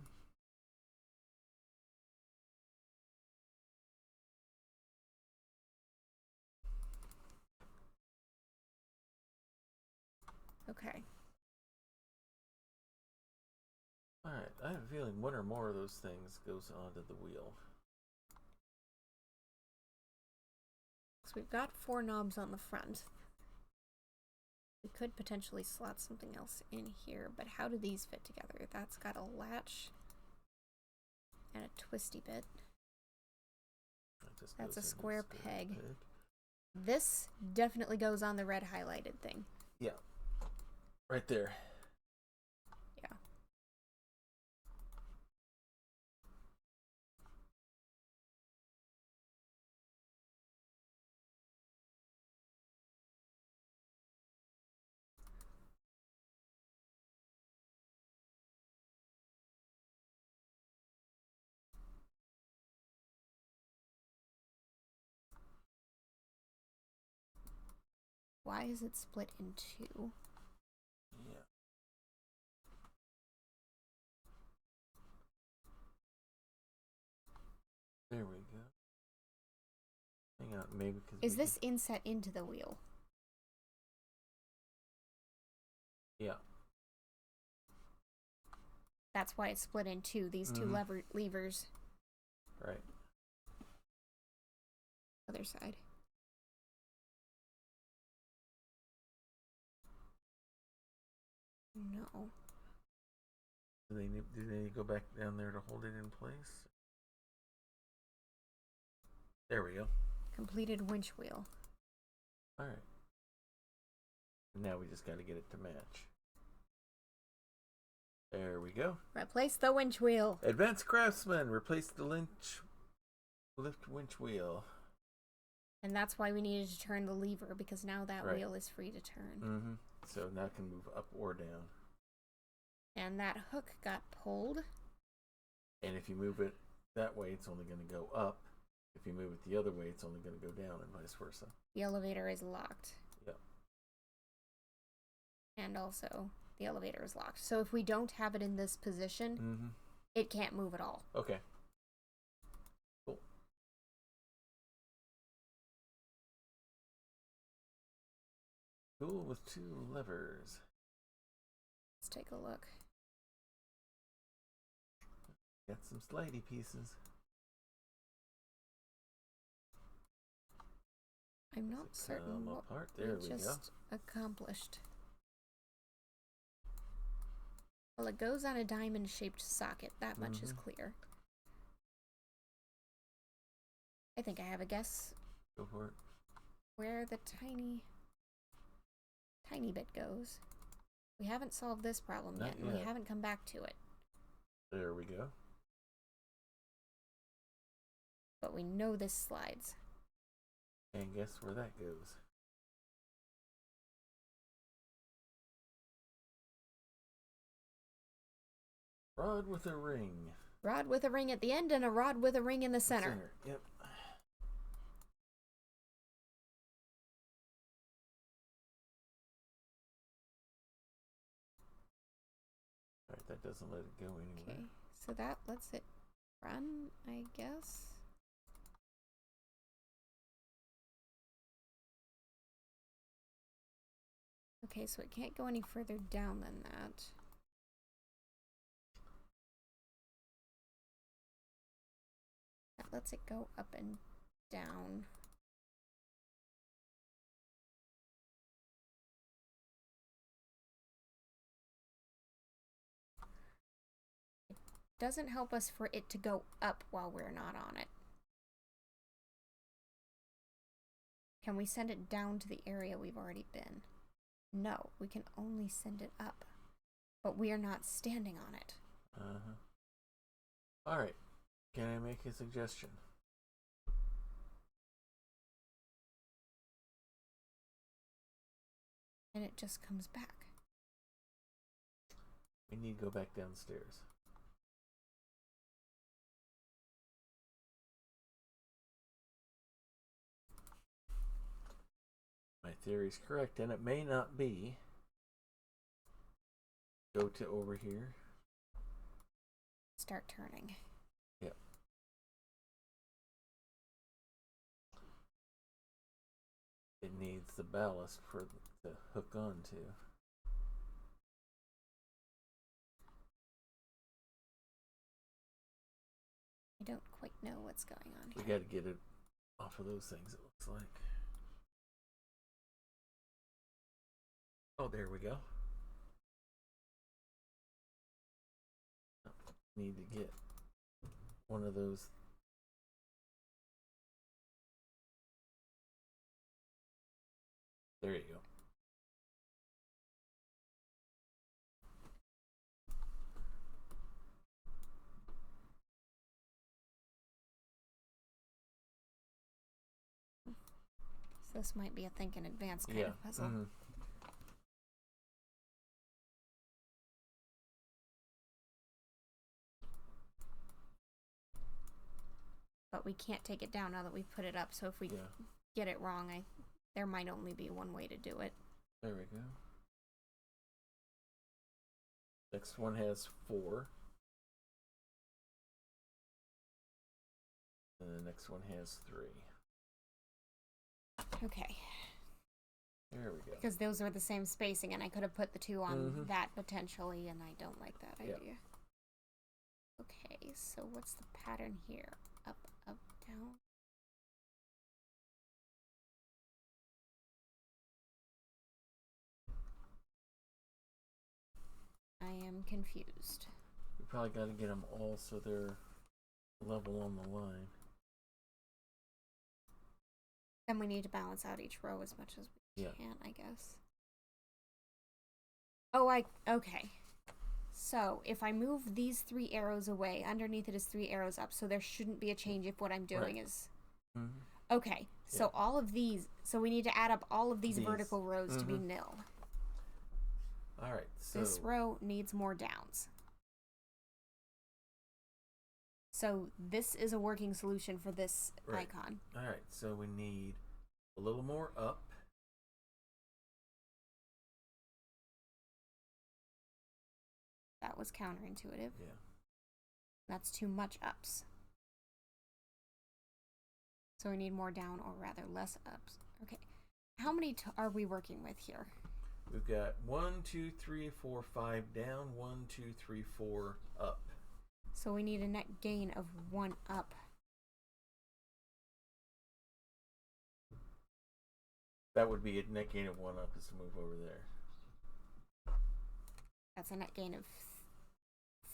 Okay. Alright, I have a feeling one or more of those things goes onto the wheel. So we've got 4 knobs on the front. We could potentially slot something else in here, but how do these fit together? That's got a latch and a twisty bit. That's a square peg. This definitely goes on the red highlighted thing. Yeah. Right there. Yeah. Why is it split in two? Yeah. There we go. Hang on, maybe because is this inset into the wheel? Yeah. That's why it's split in two. These two levers. Right. Other side. No. Do they need to go back down there to hold it in place? There we go. Completed winch wheel. All right. Now we just got to get it to match. There we go. Replace the winch wheel. Advanced Craftsman, replace the lift winch wheel. And that's why we needed to turn the lever, because now that wheel is free to turn. Mm-hmm. So now it can move up or down. And that hook got pulled. And if you move it that way, it's only going to go up. If you move it the other way, it's only going to go down, and vice versa. The elevator is locked. Yep. And also, the elevator is locked. So if we don't have it in this position, it can't move at all. Okay. Cool. Tool with two levers. Let's take a look. Got some slidey pieces. I'm not certain what there we go. just accomplished. Well, it goes on a diamond-shaped socket. That much is clear. I think I have a guess. Go for it. Where the tiny bit goes. We haven't solved this problem yet, and we haven't come back to it. There we go. But we know this slides. And guess where that goes? Rod with a ring. Rod with a ring at the end and a rod with a ring in the center. Yep. Alright, that doesn't let it go anywhere. Okay, so that lets it run, I guess. Okay, so it can't go any further down than that. That lets it go up and down. It doesn't help us for it to go up while we're not on it. Can we send it down to the area we've already been? No, we can only send it up. But we are not standing on it. Alright. Can I make a suggestion? And it just comes back. We need to go back downstairs. My theory's correct, and it may not be. Go to over here. Start turning. Yep. It needs the ballast for it to hook onto. I don't quite know what's going on We here. got to get it off of those things, it looks like. Oh, there we go. Need to get one of those. There you go. So this might be a think in advance kind of puzzle. Mm-hmm. But we can't take it down now that we've put it up. So if we get it wrong, there might only be one way to do it. There we go. Next one has 4. And the next one has 3. Okay. There we go. Because those are the same spacing, and I could have put the 2 on that potentially, and I don't like that idea. Okay, so what's the pattern here? Up, up, down. I am confused. We probably got to get them all so they're level on the line. Then we need to balance out each row as much as we Yeah. can, I guess. Oh, okay. So, if I move these 3 arrows away, underneath it is 3 arrows up, so there shouldn't be a change if what I'm doing is... Mm-hmm. Okay, so all of these... So we need to add up all of these vertical rows to be nil. Alright, so... This row needs more downs. So this is a working solution for this icon. Alright, so we need a little more up. That was counterintuitive. Yeah. That's too much ups. So we need more down, or rather less ups. Okay. How many are we working with here? We've got 1, 2, 3, 4, 5 down, 1, 2, 3, 4 up. So we need a net gain of 1 up. That would be a net gain of 1 up is to move over there. That's a net gain of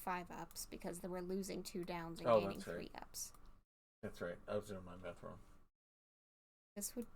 5 ups because we're losing 2 downs and Oh, gaining that's right. 3 ups. That's right. I was doing my math wrong. This would...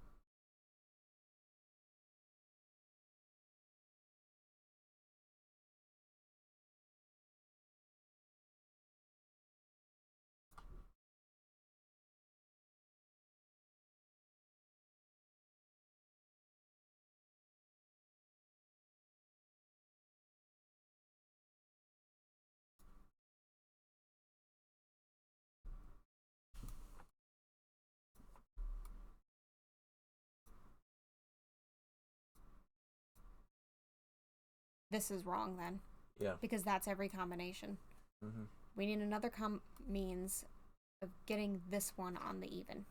This is wrong then. Yeah. Because that's every combination. Mm-hmm. We need another means of getting this one on the even.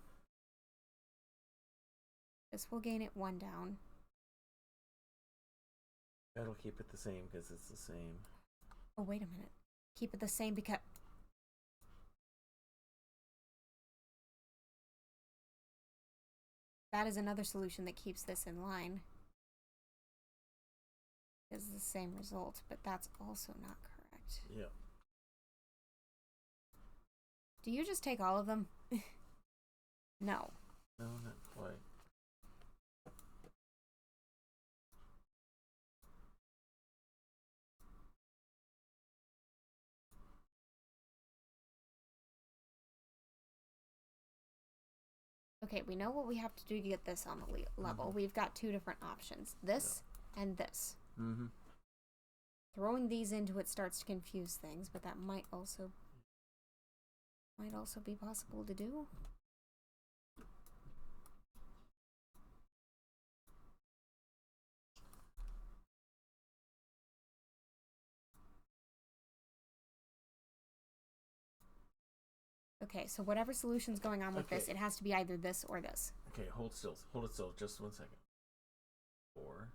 This will gain it 1 down. That'll keep it the same because it's the same. Oh, wait a minute. Keep it the same because... That is another solution that keeps this in line. Is the same result, but that's also not correct. Yeah. Do you just take all of them? No. No, not quite. Okay, we know what we have to do to get this on the level. We've got 2 different options. This and this. Mm-hmm. Throwing these into it starts to confuse things, but that might also be possible to do. Okay, so whatever solution's going on with this, it has to be either this or this. Okay, hold still. Hold it still. Just 1 second. 4,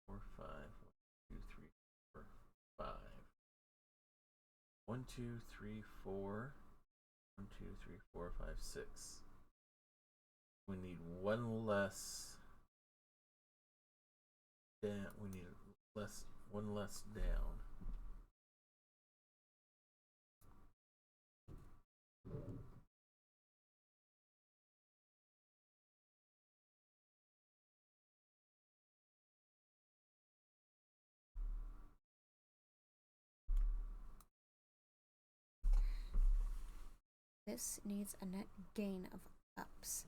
4, 5, 1, 2, 3, 4, 5. 1, 2, 3, 4. 1, 2, 3, 4, 5, 6. We need 1 less down. We need one less down. This needs a net gain of ups.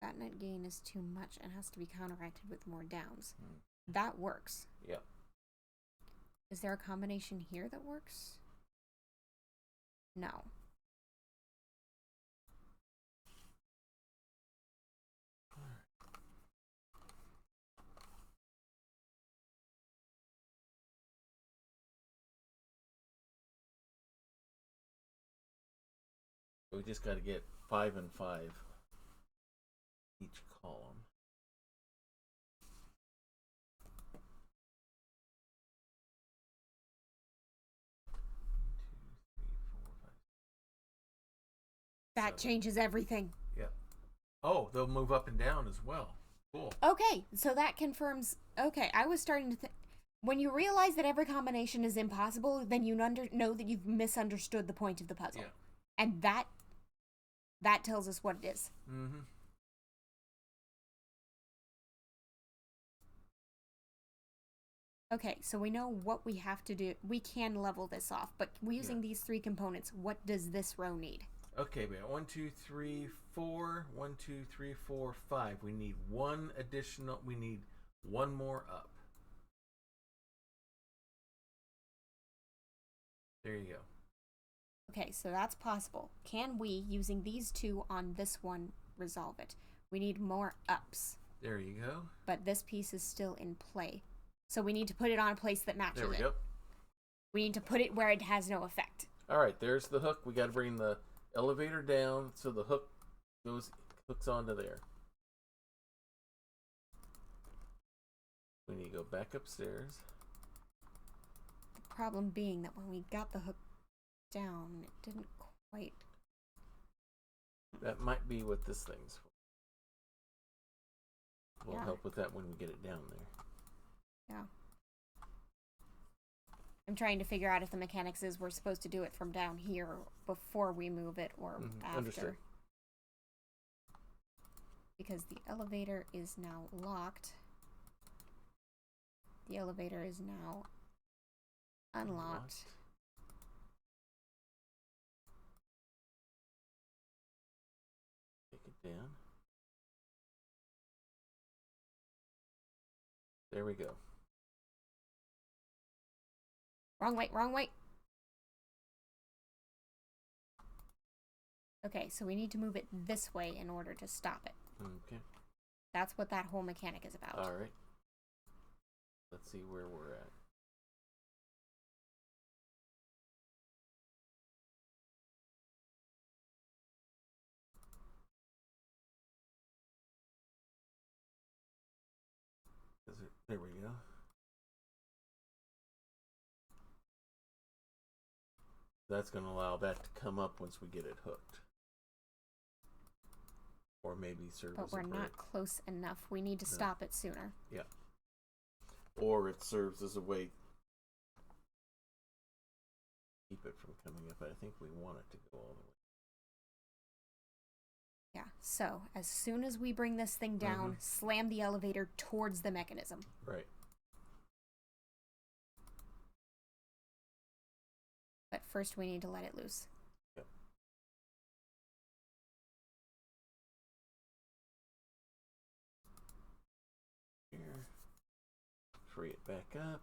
That net gain is too much and has to be counteracted with more downs. That works. Yep. Is there a combination here that works? No. We just got to get 5 and 5 each column. That changes everything. Yeah. Oh, they'll move up and down as well. Cool. Okay, so that confirms. Okay, I was starting to think. When you realize that every combination is impossible, then you know that you've misunderstood the point of the puzzle. Yeah. And that tells us what it is. Mm-hmm. Okay, so we know what we have to do. We can level this off, but using these 3 components, what does this row need? Okay, man. 1, 2, 3, 4. 1, 2, 3, 4, 5. We need one additional. We need one more up. There you go. Okay, so that's possible. Can we, using these 2 on this one, resolve it? We need more ups. There you go. But this piece is still in play. So we need to put it on a place that matches it. There we go. We need to put it where it has no effect. All right, there's the hook. We got to bring the elevator down so the hook hooks onto there. We need to go back upstairs. The problem being that when we got the hook down, it didn't quite. That might be what this thing's for. We'll Yeah. help with that when we get it down there. Yeah. I'm trying to figure out if the mechanics is we're supposed to do it from down here before we move it or after. Understood. Because the elevator is now locked. The elevator is now unlocked. Take it down. There we go. Wrong way, wrong way. Okay, so we need to move it this way in order to stop it. Okay. That's what that whole mechanic is about. All right. Let's see where we're at. There we go. That's going to allow that to come up once we get it hooked. Or maybe serve But as a we're break. not close enough. We need to stop it sooner. Yeah. Or it serves as a way to keep it from coming up. I think we want it to go all the way. Yeah, so as soon as we bring this thing down, slam the elevator towards the mechanism. Right. But first we need to let it loose. Yep. Here. Free it back up.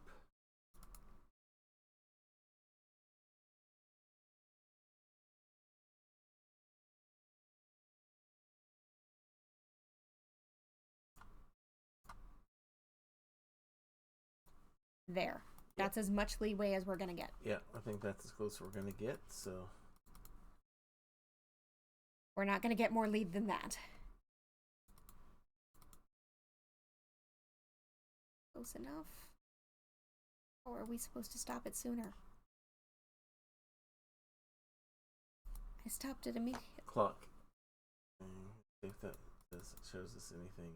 There. That's as much leeway as we're going to get. Yeah, I think that's as close as we're going to get, so. We're not going to get more lead than that. Close enough? Or are we supposed to stop it sooner? I stopped it immediately. Clock. See if that shows us anything.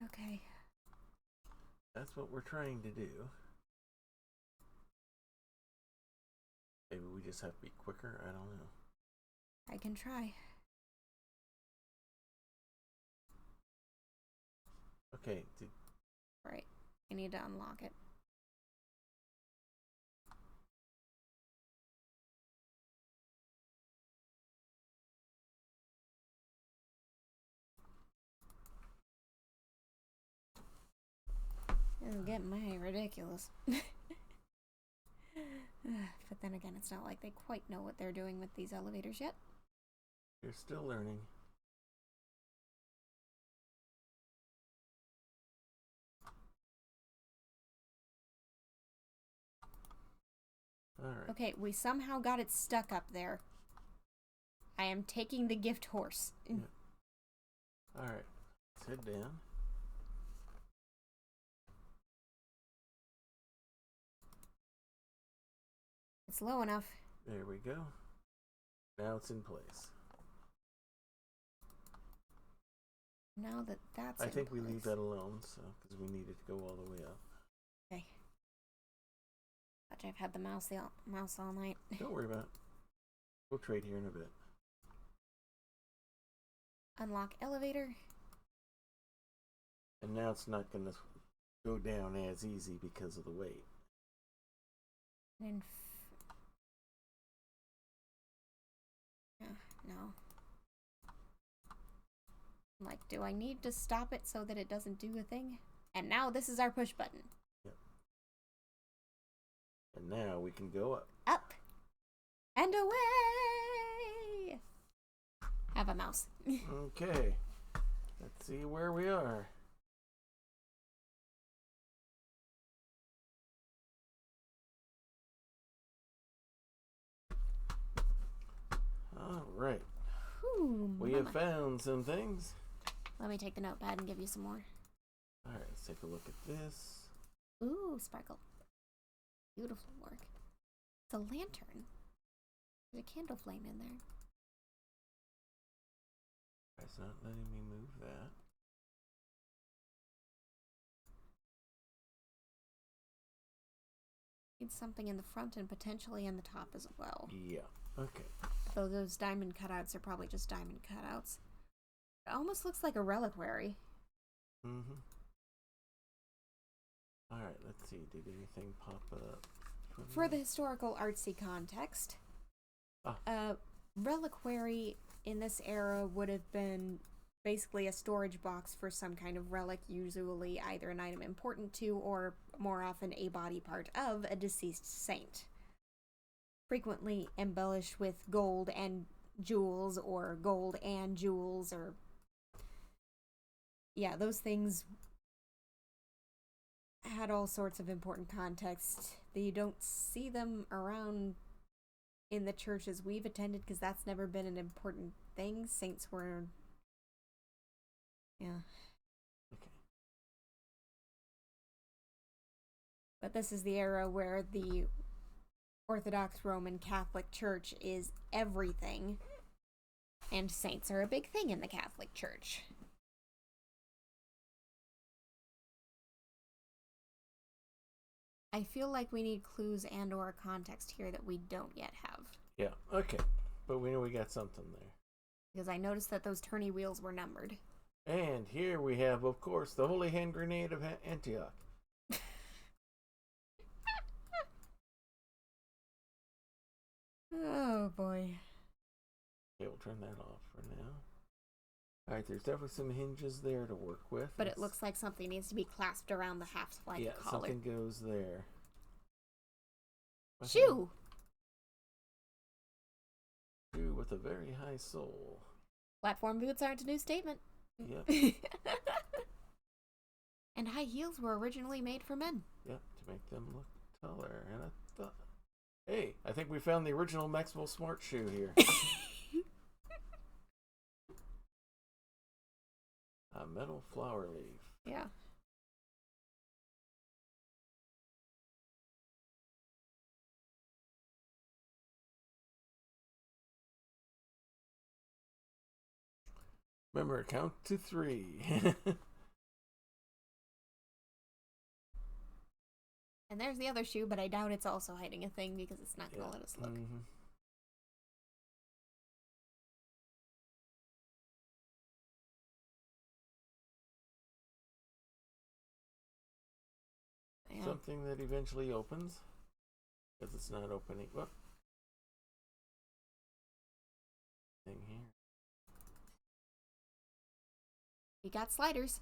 Okay. That's what we're trying to do. Maybe we just have to be quicker. I don't know. I can try. Okay. Right. I need to unlock it. This is getting ridiculous. But then again, it's not like they quite know what they're doing with these elevators yet. You're still learning. Alright. Okay, we somehow got it stuck up there. I am taking the gift horse. Yeah. Alright. Let's head down. It's low enough. There we go. Now it's in place. Now that that's I in think we place. leave that alone, so because we need it to go all the way up. Okay. I've had the mouse all night. Don't worry about it. We'll trade here in a bit. Unlock elevator. And now it's not going to go down as easy because of the weight. And no. Like, do I need to stop it so that it doesn't do a thing? And now this is our push button. Yep. And now we can go up. Up and away. Have a mouse. Okay. Let's see where we are. All right. Whew, We have found some things. Let me take the notepad and give you some more. All right, let's take a look at this. Ooh, sparkle. Beautiful work. It's a lantern. There's a candle flame in there. It's not letting me move that. Need something in the front and potentially in the top as well. Yeah. Okay. Though those diamond cutouts are probably just diamond cutouts. It almost looks like a reliquary. Mm-hmm. All right, let's see. Did anything pop up? For the historical artsy context, reliquary in this era would have been basically a storage box for some kind of relic, usually either an item important to or more often a body part of a deceased saint. Frequently embellished with gold and jewels, or gold and jewels, or yeah, those things had all sorts of important context. You don't see them around in the churches we've attended because that's never been an important thing. Saints were, yeah. Okay. But this is the era where the Orthodox Roman Catholic Church is everything, and saints are a big thing in the Catholic Church. I feel like we need clues and or context here that we don't yet have. Yeah, okay. But we know we got something there. Because I noticed that those tourney wheels were numbered. And here we have, of course, the Holy Hand Grenade of Antioch. Oh boy. Okay, we'll turn that off for now. Alright, there's definitely some hinges there to work with. But it looks like something needs to be clasped around the half-flight collar. Something goes there. Shoe! Shoe with a very high sole. Platform boots aren't a new statement. Yep. And high heels were originally made for men. Yep, to make them look taller. And I thought, hey, I think we found the original Maxwell Smart shoe here. A metal flower leaf. Yeah. Remember, count to 3. And there's the other shoe, but I doubt it's also hiding a thing because it's not going to let us look. Mm-hmm. Yeah. Something that eventually opens. Because it's not opening. Whoop. Thing here. We got sliders.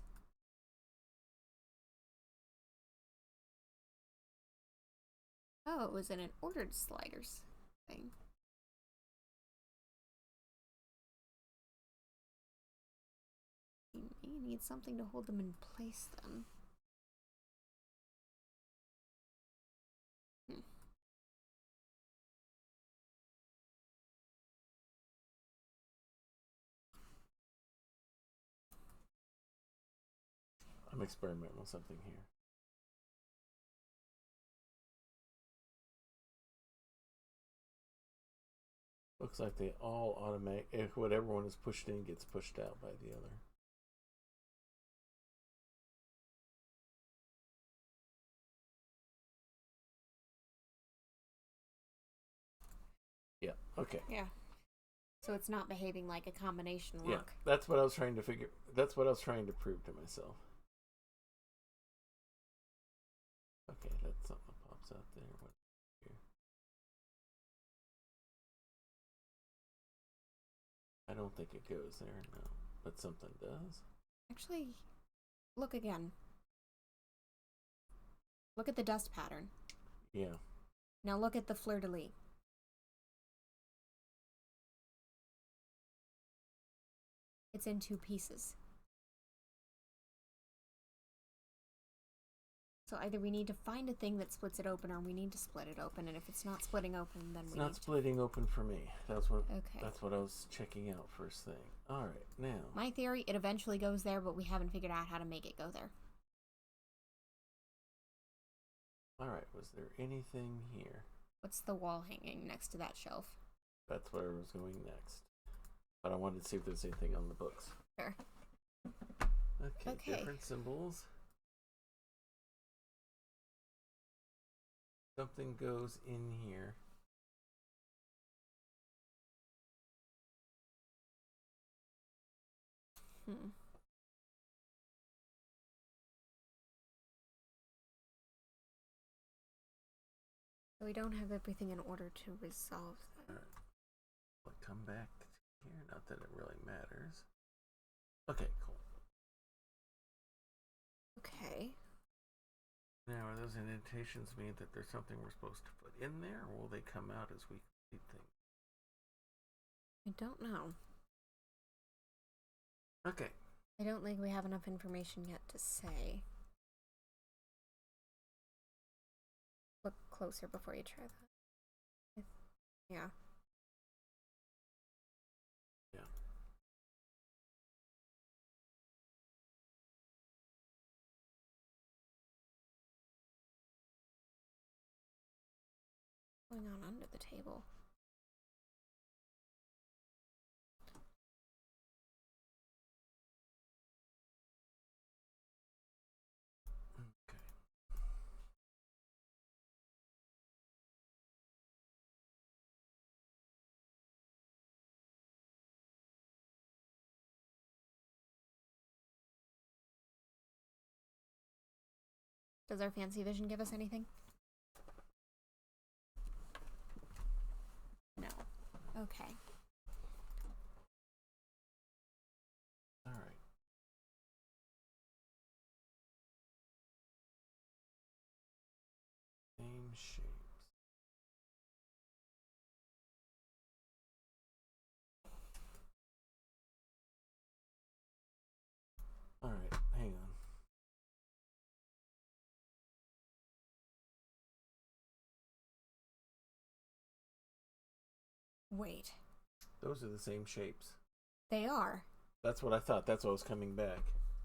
Oh, it was in an ordered sliders thing. You may need something to hold them in place then. I'm experimenting with something here. Looks like they all automatic. If whatever one is pushed in gets pushed out by the other. Yeah. Okay. Yeah. So it's not behaving like a combination lock. Yeah. That's what I was trying to figure. That's what I was trying to prove to myself. Okay, that's something that pops out there. What here? I don't think it goes there, no. But something does. Actually, look again. Look at the dust pattern. Yeah. Now look at the fleur-de-lis. It's in two pieces. So either we need to find a thing that splits it open, or we need to split it open. And if it's not splitting open, then It's we not need splitting open for me. That's what. Okay. That's what I was checking out first thing. All right, now. My theory, it eventually goes there, but we haven't figured out how to make it go there. All right. Was there anything here? What's the wall hanging next to that shelf? That's where I was going next. But I wanted to see if there's anything on the books. Sure. Okay. Different symbols. Something goes in here. So we don't have everything in order to resolve that. I'll come back here. Not that it really matters. Okay, cool. Okay. Now, are those indentations mean that there's something we're supposed to put in there, or will they come out as we complete things? I don't know. Okay. I don't think we have enough information yet to say. Look closer before you try that. Yeah. Yeah. What's going on under the table? Okay. Does our fancy vision give us anything? No. Okay. All right. Same shapes. All right, hang on. Wait. Those are the same shapes. They are. That's what I thought. That's what I was coming back.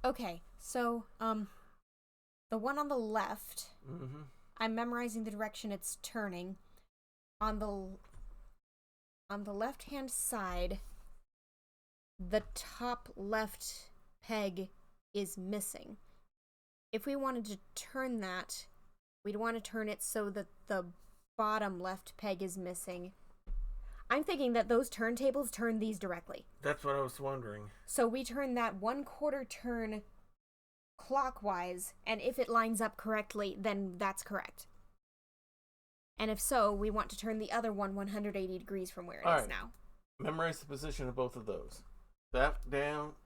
Okay, so, the one on the left, I'm memorizing the direction it's turning. On the left-hand side, the top left peg is missing. If we wanted to turn that, We'd want to turn it so that the bottom left peg is missing. I'm thinking that those turntables turn these directly. That's what I was wondering. So we turn that 1/4 turn clockwise, and if it lines up correctly, then that's correct. And if so, we want to turn the other one 180 degrees from where it is now. Memorize the position of both of those. That down,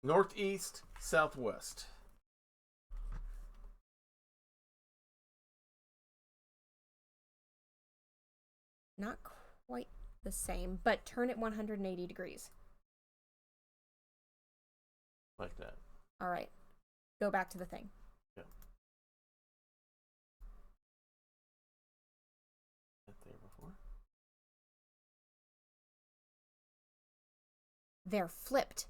northeast, southwest. Not quite the same, but turn it 180 degrees. Like that. All right. Go back to the thing. Yeah. That there before. They're flipped.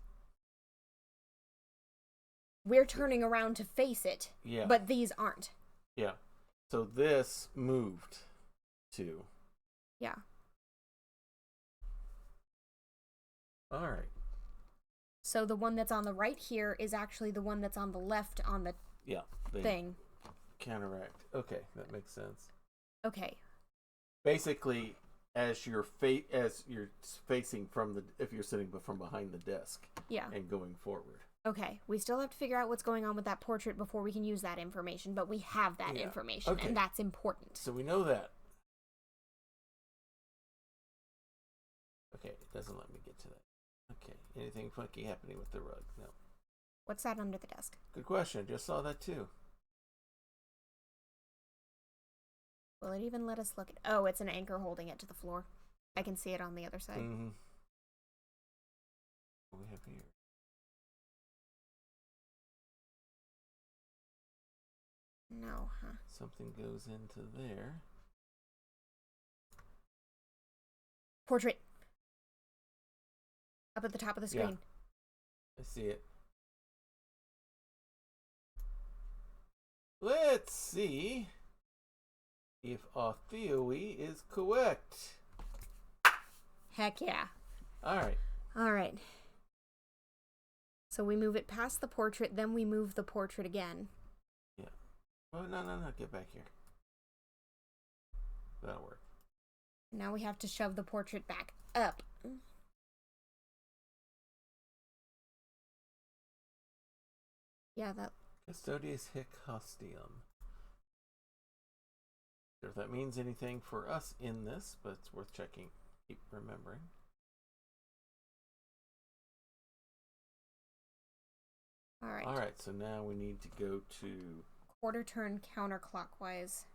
We're turning around to face it, Yeah. but these aren't. Yeah. So this moved to. Yeah. All right. So the one that's on the right here is actually the one that's on the left on the thing. Counteract. Okay, that makes sense. Okay. Basically, as you're facing from the, if you're sitting from behind the desk. Yeah. And going forward. Okay. We still have to figure out what's going on with that portrait before we can use that information, but we have that information, and that's important. So we know that. Okay, it doesn't let me get to that. Okay, anything funky happening with the rug? No. What's that under the desk? Good question. Just saw that too. Will it even let us look at... Oh, it's an anchor holding it to the floor. I can see it on the other side. Mm-hmm. What do we have here? No, huh? Something goes into there. Portrait. Up at the top of the screen. Yeah. I see it. Let's see if our theory is correct. Heck yeah. All right. All right. So we move it past the portrait, then we move the portrait again. Yeah. Oh, no. Get back here. That'll work. Now we have to shove the portrait back up. Yeah, that... Custodius hic hostium. Not sure if that means anything for us in this, but it's worth checking. Keep remembering. All right. All right, so now we need to go to... Quarter turn counterclockwise.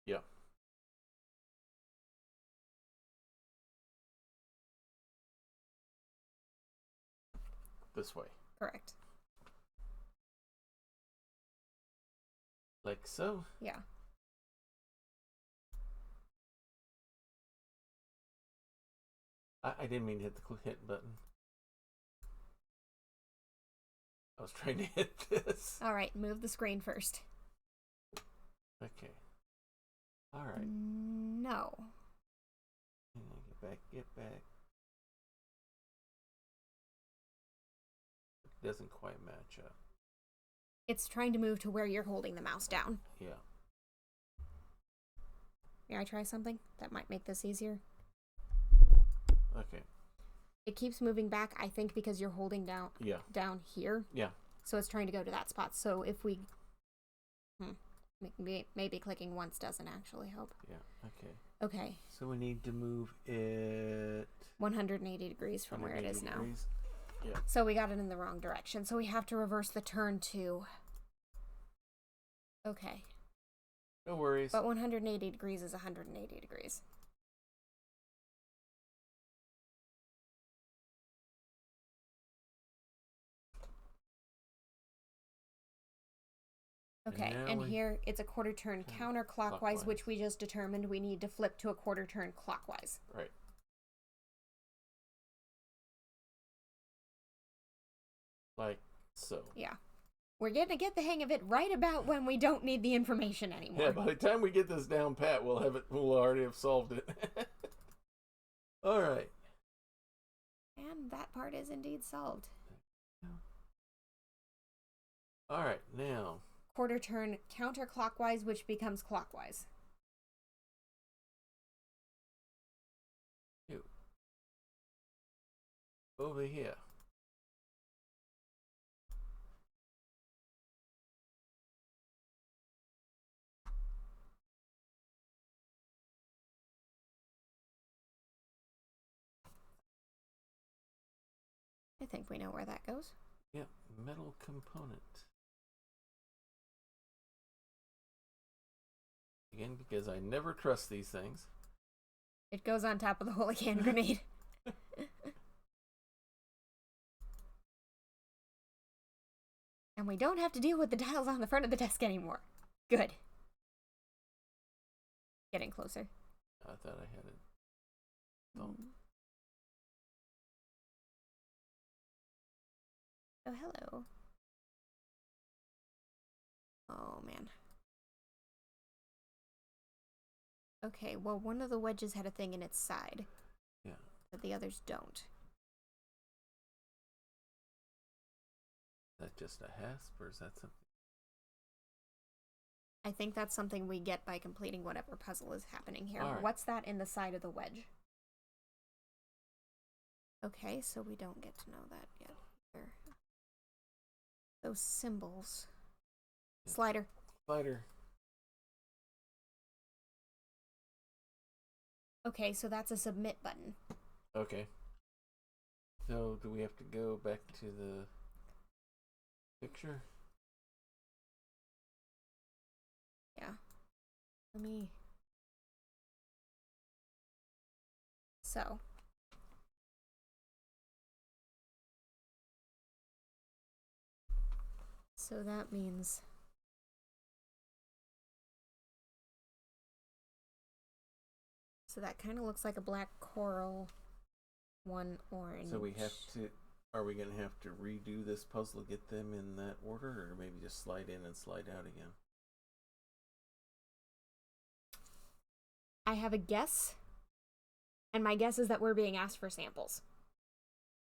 Yeah. This way. Correct. Like so? Yeah. I didn't mean to hit the hit button. I was trying to hit this. All right, move the screen first. Okay. All right. No. Get back. It doesn't quite match up. It's trying to move to where you're holding the mouse down. Yeah. May I try something? That might make this easier. Okay. It keeps moving back, I think, because you're holding down here. Yeah. So it's trying to go to that spot. So if we... Maybe clicking once doesn't actually help. Yeah, okay. Okay. So we need to move it... 180 degrees from where it is now. Degrees. Yeah. So we got it in the wrong direction. So we have to reverse the turn to... Okay. No worries. But 180 degrees is 180 degrees. Okay, and here it's a quarter turn counterclockwise, which we just determined we need to flip to a quarter turn clockwise. Right. Like so. Yeah. We're going to get the hang of it right about when we don't need the information anymore. Yeah, by the time we get this down pat, we'll already have solved it. All right. And that part is indeed solved. All right, now. quarter turn counterclockwise, which becomes clockwise. Ew. Over here. I think we know where that goes. Yep, metal component. Again, because I never trust these things. It goes on top of the holy hand grenade. And we don't have to deal with the dials on the front of the desk anymore. Good. Getting closer. I thought I had it. Don't. Oh, hello. Oh, man. Okay, well, one of the wedges had a thing in its side. Yeah. But the others don't. Is that just a hasp, or is that something? I think that's something we get by completing whatever puzzle is happening here. All right. What's that in the side of the wedge? Okay, so we don't get to know that yet. Here. Those symbols. Yeah. Slider. Slider. Okay, so that's a submit button. Okay. So, do we have to go back to the picture? Yeah. Let me... So. So that means... So that kind of looks like a black coral, one orange. So we have to... Are we going to have to redo this puzzle to get them in that order, or maybe just slide in and slide out again? I have a guess, and my guess is that we're being asked for samples.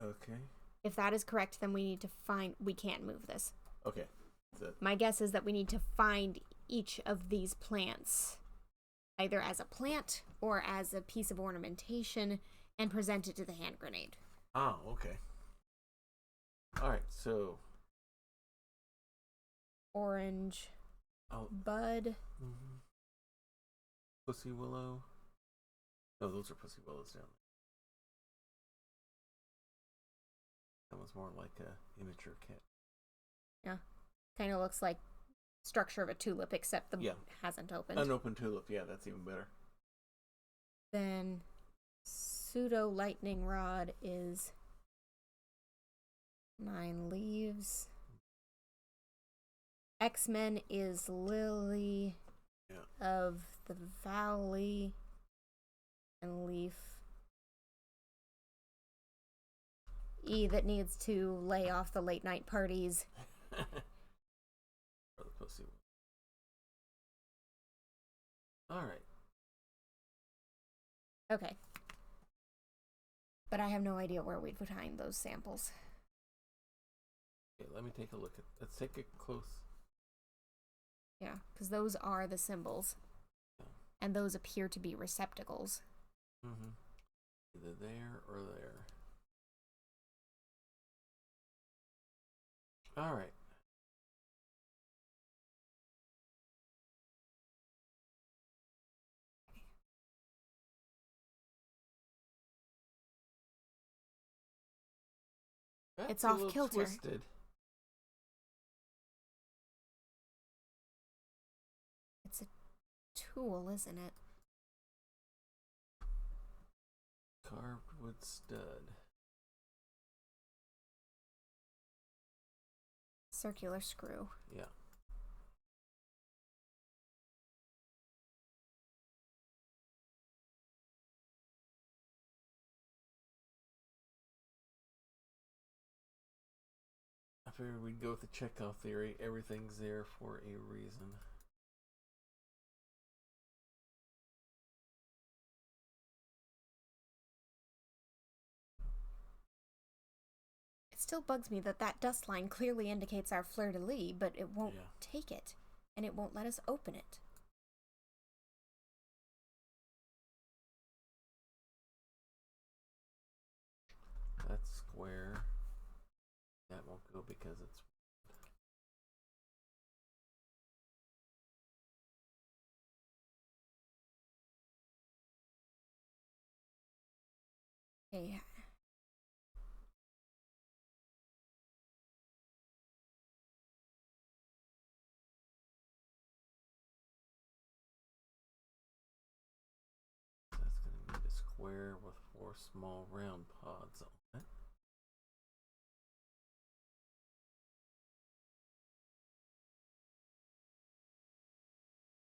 Okay. If that is correct, then we need to find... We can't move this. Okay. My guess is that we need to find each of these plants, either as a plant or as a piece of ornamentation, and present it to the hand grenade. Oh, okay. Alright, so... Orange. Oh. Bud. Mm-hmm. Pussy willow. No, those are pussy willows down there. That one's more like a immature cat. Yeah. Kind of looks like structure of a tulip, except the hasn't opened. Unopened tulip, yeah, that's even better. Then pseudo lightning rod is 9 leaves. X-Men is lily of the valley and leaf. E that needs to lay off the late night parties. For the pussy. Alright. Okay. But I have no idea where we'd find those samples. Okay, let me take a look at... Let's take a close... Yeah, because those are the symbols. Yeah. And those appear to be receptacles. Mm-hmm. Either there or there. Alright. It's off kilter. Twisted. It's a tool, isn't it? Carved wood stud. Circular screw. Yeah. I figured we'd go with the Chekhov theory. Everything's there for a reason. still bugs me that that dust line clearly indicates our fleur-de-lis, but it won't take it, and it won't let us open it. That's square. That won't go because it's... Okay. That's going to need a square with 4 small round pods on it.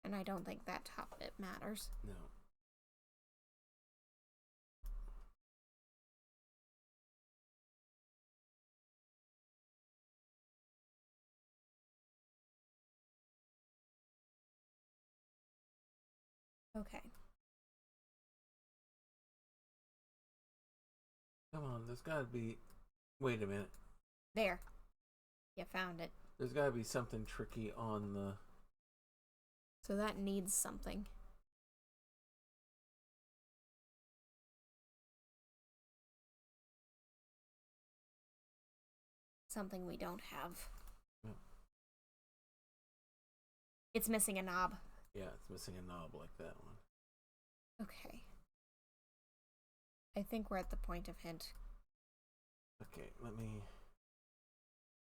And I don't think that top bit matters. No. Okay. Come on, there's got to be... Wait a minute. There. You found it. There's got to be something tricky on the... So that needs something. Something we don't have. No. It's missing a knob. Yeah, it's missing a knob like that one. Okay. I think we're at the point of hint. Okay, let me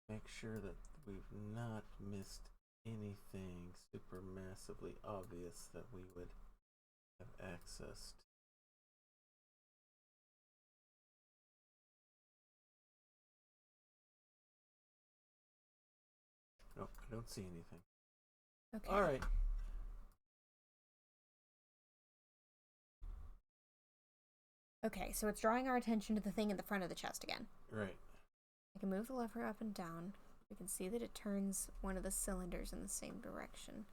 make sure that we've not missed anything super massively obvious that we would have access to. Nope, I don't see anything. Okay. All right. Okay, so it's drawing our attention to the thing in the front of the chest again. Right. I can move the lever up and down. We can see that it turns one of the cylinders in the same direction.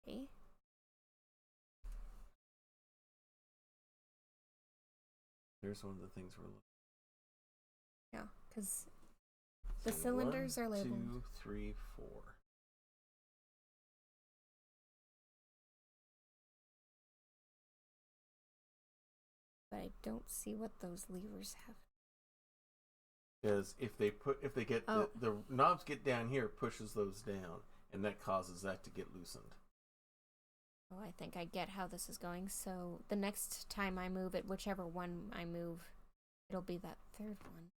Okay. Here's one of the things we're looking Yeah, because the So cylinders 1, are labeled. 2, 3, 4. But I don't see what those levers have. Because if they get the knobs get down here, it pushes those down, and that causes that to get loosened. Oh, I think I get how this is going. So the next time I move it, whichever one I move, it'll be that third one.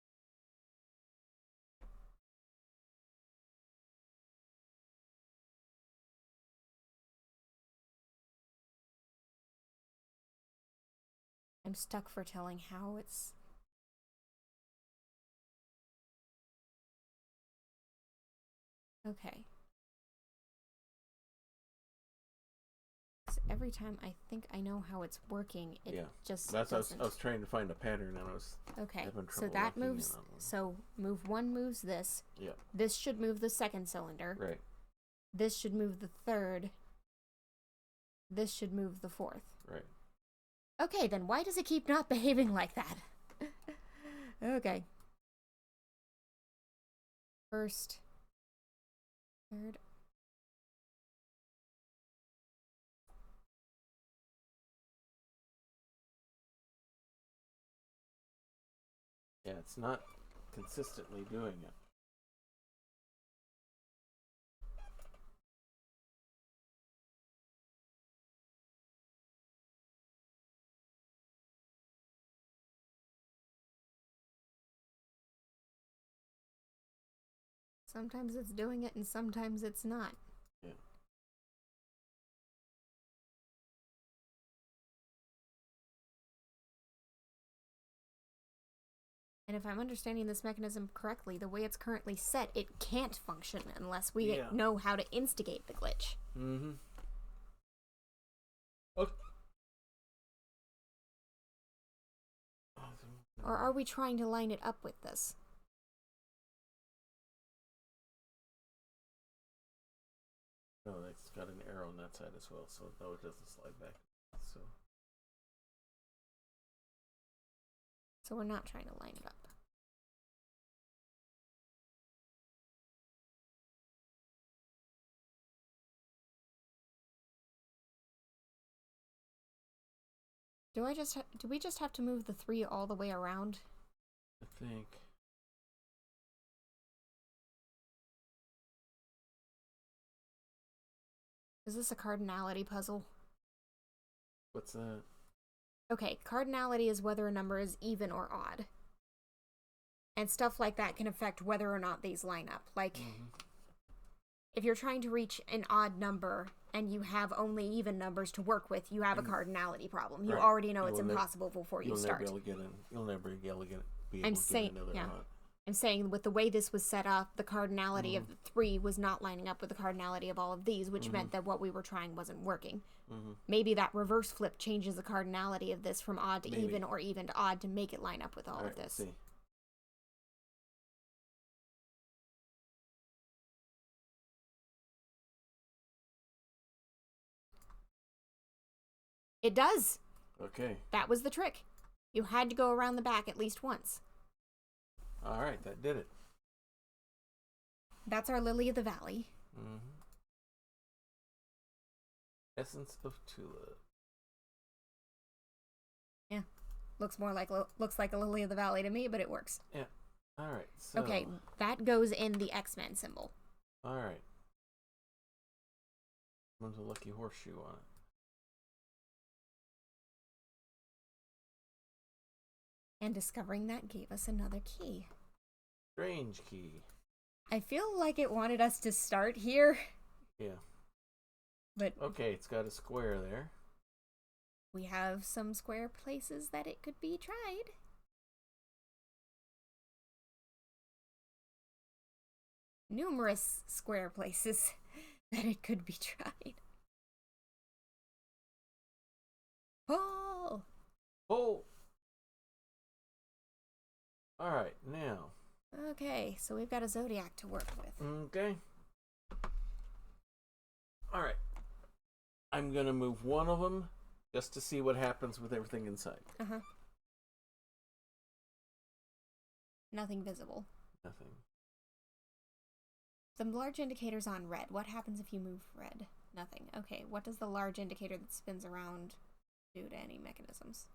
I'm stuck for telling how it's... Okay. So every time I think I know how it's working, it just That's doesn't. I was trying to find a pattern, and I was Okay, having so trouble that locking in moves. on one. So move one moves this. Yeah. This should move the second cylinder. Right. This should move the third. This should move the fourth. Right. Okay, then why does it keep not behaving like that? Okay. First. Third. Yeah, it's not consistently doing it. Sometimes it's doing it and sometimes it's not. Yeah. And if I'm understanding this mechanism correctly, the way it's currently set, it can't function unless we know how to instigate the glitch. Mm-hmm. Okay. Or are we trying to line it up with this? No, it's got an arrow on that side as well, so no, it doesn't slide back. So So we're not trying to line it up. Do we just have to move the 3 all the way around? I think. Is this a cardinality puzzle? What's that? Okay, cardinality is whether a number is even or odd. And stuff like that can affect whether or not these line up. Like, if you're trying to reach an odd number and you have only even numbers to work with, you have a cardinality problem. You already know it's impossible before you start. You'll never be able to get another odd. I'm saying with the way this was set up, the cardinality of the 3 was not lining up with the cardinality of all of these, which meant that what we were trying wasn't working. Maybe that reverse flip changes the cardinality of this from odd to even or even to odd to make it line up with all of this. See. It does. Okay. That was the trick. You had to go around the back at least once. All right, that did it. That's our Lily of the Valley. Essence of Tulip. Yeah. Looks like a Lily of the Valley to me, but it works. Yeah. All right. So. Okay, that goes in the X-Men symbol. All right. There's a lucky horseshoe on it. And discovering that gave us another key. Strange key. I feel like it wanted us to start here. Yeah. But okay, it's got a square there. We have some square places that it could be tried. Numerous square places that it could be tried. Oh! Oh! Alright, now. Okay, so we've got a zodiac to work with. Okay. Alright. I'm gonna move one of them just to see what happens with everything inside. Uh-huh. Nothing visible. Nothing. The large indicator's on red. What happens if you move red? Nothing. Okay, what does the large indicator that spins around do to any mechanisms?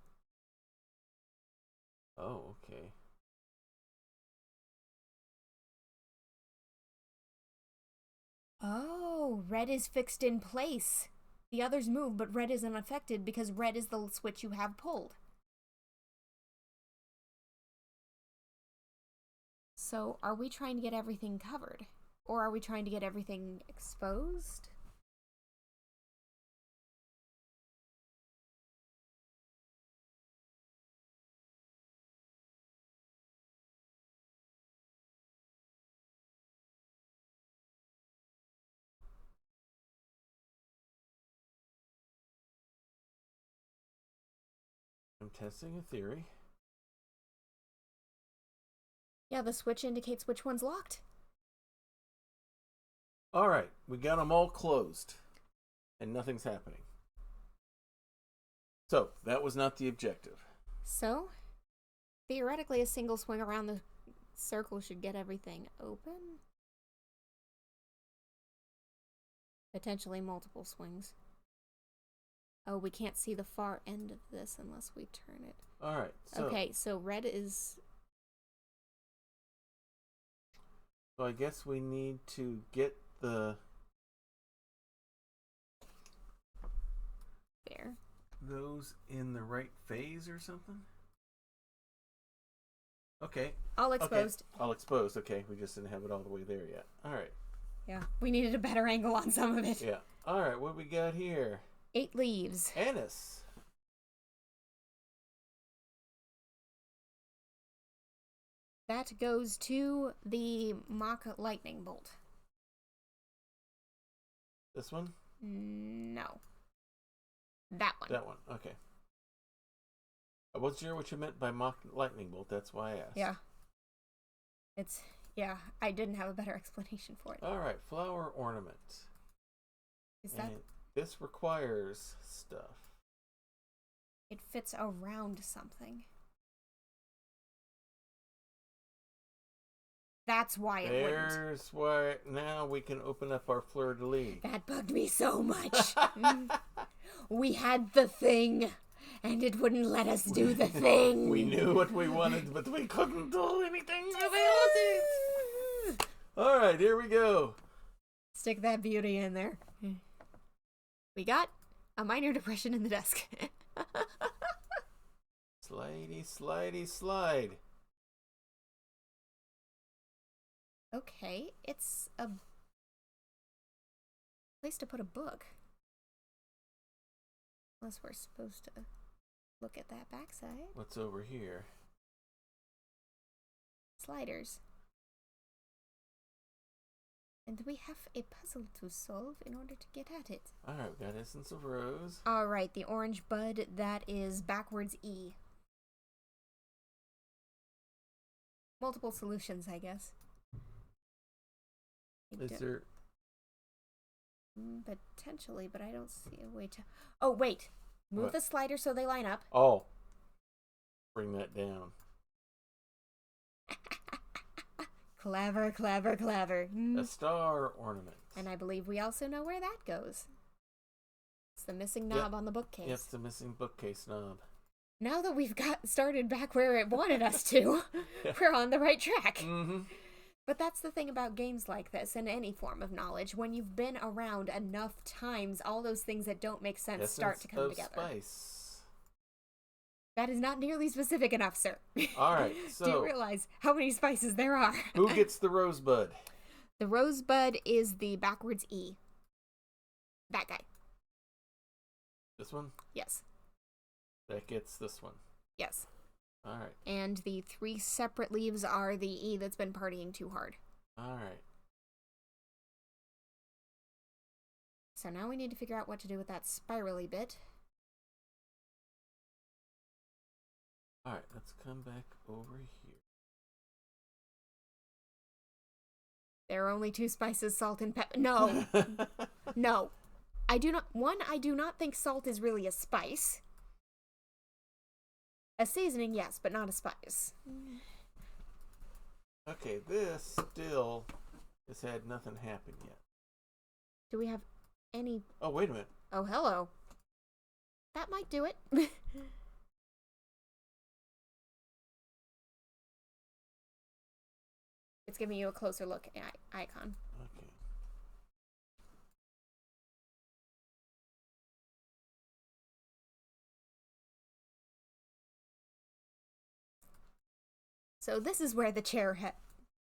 Oh, okay. Oh, red is fixed in place. The others move, but red isn't affected because red is the switch you have pulled. So, are we trying to get everything covered? Or are we trying to get everything exposed? I'm testing a theory. Yeah, the switch indicates which one's locked. Alright, we got them all closed. And nothing's happening. So, that was not the objective. So, theoretically, a single swing around the circle should get everything open. Potentially multiple swings. Oh, we can't see the far end of this unless we turn it. Alright, so... Okay, so red is... So I guess we need to get the... There. Those in the right phase or something? Okay. All exposed. Okay. All exposed. Okay, we just didn't have it all the way there yet. Alright. Yeah, we needed a better angle on some of it. Yeah. Alright, what we got here? 8 leaves. Anise. That goes to the mock lightning bolt. This one? No. That one. That one, okay. I wasn't sure what you meant by mock lightning bolt, that's why I asked. Yeah. Yeah, I didn't have a better explanation for it. Alright, flower ornament. Is that... And this requires stuff. It fits around something. That's why it wouldn't. There's why now we can open up our fleur-de-lis. That bugged me so much. We had the thing, and it wouldn't let us do the thing. We knew what we wanted, but we couldn't do anything about it. All right, here we go. Stick that beauty in there. We got a minor depression in the desk. Slidey, slidey, slide. Okay, it's a place to put a book. Unless we're supposed to look at that backside. What's over here? Sliders. And we have a puzzle to solve in order to get at it. Alright, we got Essence of Rose. Alright, the orange bud, that is backwards E. Multiple solutions, I guess. Is there... Potentially, but I don't see a way to... Oh, wait. Move What? the slider so they line up. Oh. Bring that down. Clever, clever, clever. A star ornament. And I believe we also know where that goes. It's the missing knob on the bookcase. Yes, the missing bookcase knob. Now that we've got started back where it wanted us to, we're on the right track. Mm-hmm. But that's the thing about games like this and any form of knowledge. When you've been around enough times, all those things that don't make sense start to come together. Spice. That is not nearly specific enough, sir. All right, so... Do you realize how many spices there are? Who gets the rosebud? The rosebud is the backwards E. That guy. This one? Yes. That gets this one. Yes. All right. And the 3 separate leaves are the E that's been partying too hard. All right. So now we need to figure out what to do with that spirally bit. All right, let's come back over here. There are only 2 spices, salt and pepper. No. No. I do not think salt is really a spice. A seasoning, yes, but not a spice. Okay, this still has had nothing happen yet. Do we have any... Oh, wait a minute. Oh, hello. That might do it. It's giving you a closer look icon. Okay. So this is where the chair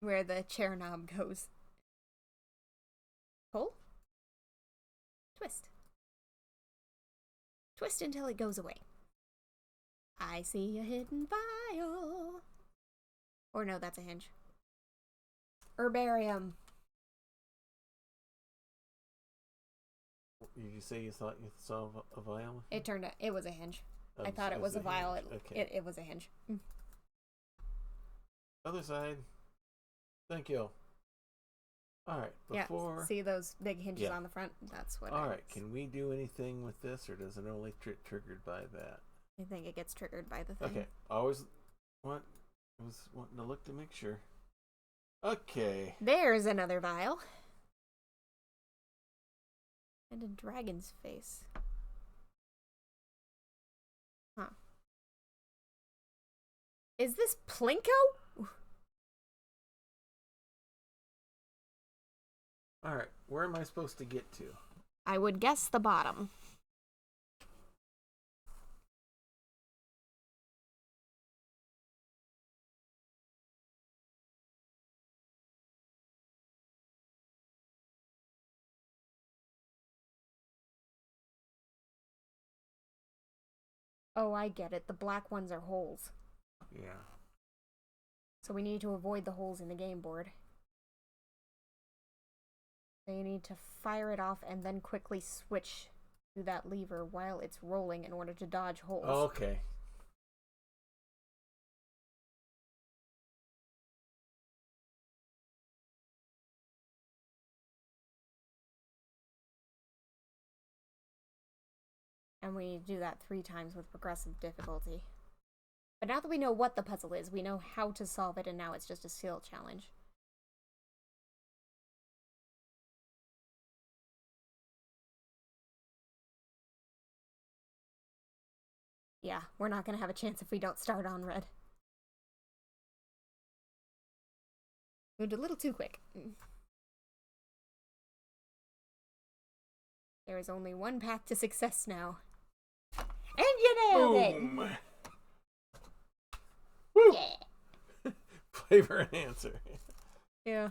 knob goes. Pull. Twist. Twist until it goes away. I see a hidden vial. Or no, that's a hinge. Herbarium. Did you say you thought you saw a vial? It turned out it was a hinge. Oh, I thought it was a vial. Okay. It was a hinge. Other side. Thank you. All right. Before. Yeah. See those big hinges on the front? That's what. All right. Can we do anything with this, or does it only triggered by that? I think it gets triggered by the thing. Okay. I was wanting to look to make sure. Okay. There's another vial. And a dragon's face. Huh. Is this Plinko? Alright, where am I supposed to get to? I would guess the bottom. Oh, I get it. The black ones are holes. Yeah. So we need to avoid the holes in the game board. So you need to fire it off and then quickly switch to that lever while it's rolling in order to dodge holes. Okay. And we need to do that 3 times with progressive difficulty. But now that we know what the puzzle is, we know how to solve it, and now it's just a skill challenge. Yeah, we're not gonna have a chance if we don't start on red. Moved a little too quick. There is only one path to success now. And you nailed Boom! it! Woo! Yeah. Flavor enhancer. Yeah.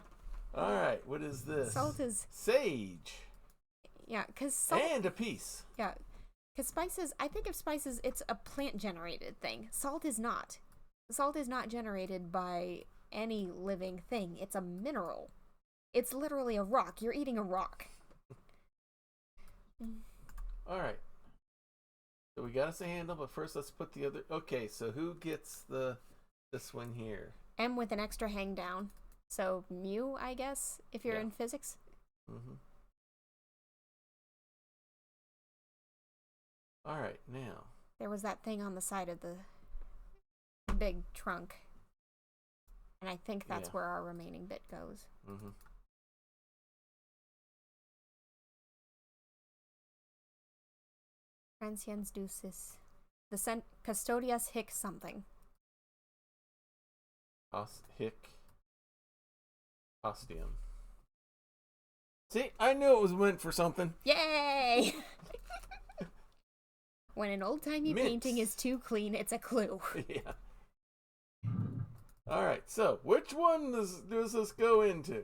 Alright, what is this? Salt is... Sage. Yeah, because salt... And a piece. Yeah. Because spices, I think of spices, it's a plant-generated thing. Salt is not. Salt is not generated by any living thing. It's a mineral. It's literally a rock. You're eating a rock. Alright. So we got us a handle, but first let's put the other... Okay, so who gets this one here? M with an extra hang down. So mu, I guess, if you're in physics. Mm-hmm. Alright, now. There was that thing on the side of the big trunk. And I think that's where our remaining bit goes. Mm-hmm. Transiens ducis. The custodias hic something. Hic. Ostium. See, I knew it was meant for something. Yay! When an old-timey Mint. painting is too clean, it's a clue. Yeah. Alright, so which one does this go into?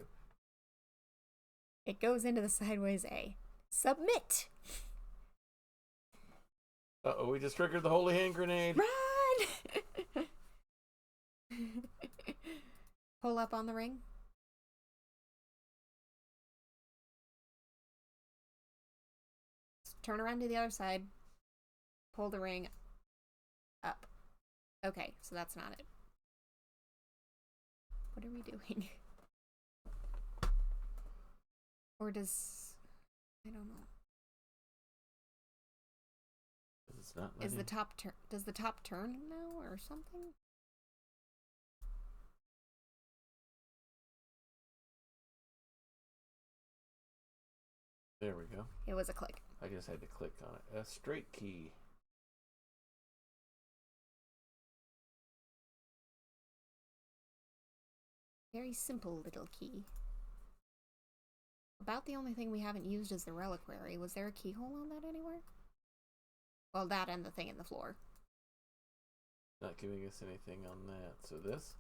It goes into the sideways A. Submit! Uh-oh, we just triggered the holy hand grenade. Run! Pull up on the ring. Turn around to the other side. Pull the ring up. Okay, so that's not it. What are we doing? Or does... I don't know. It's not Is the top turn? Does the top turn now or something? There we go. It was a click. I just had to click on it. A straight key. Very simple little key. About the only thing we haven't used is the reliquary. Was there a keyhole on that anywhere? Well, that and the thing in the floor. Not giving us anything on that. So this?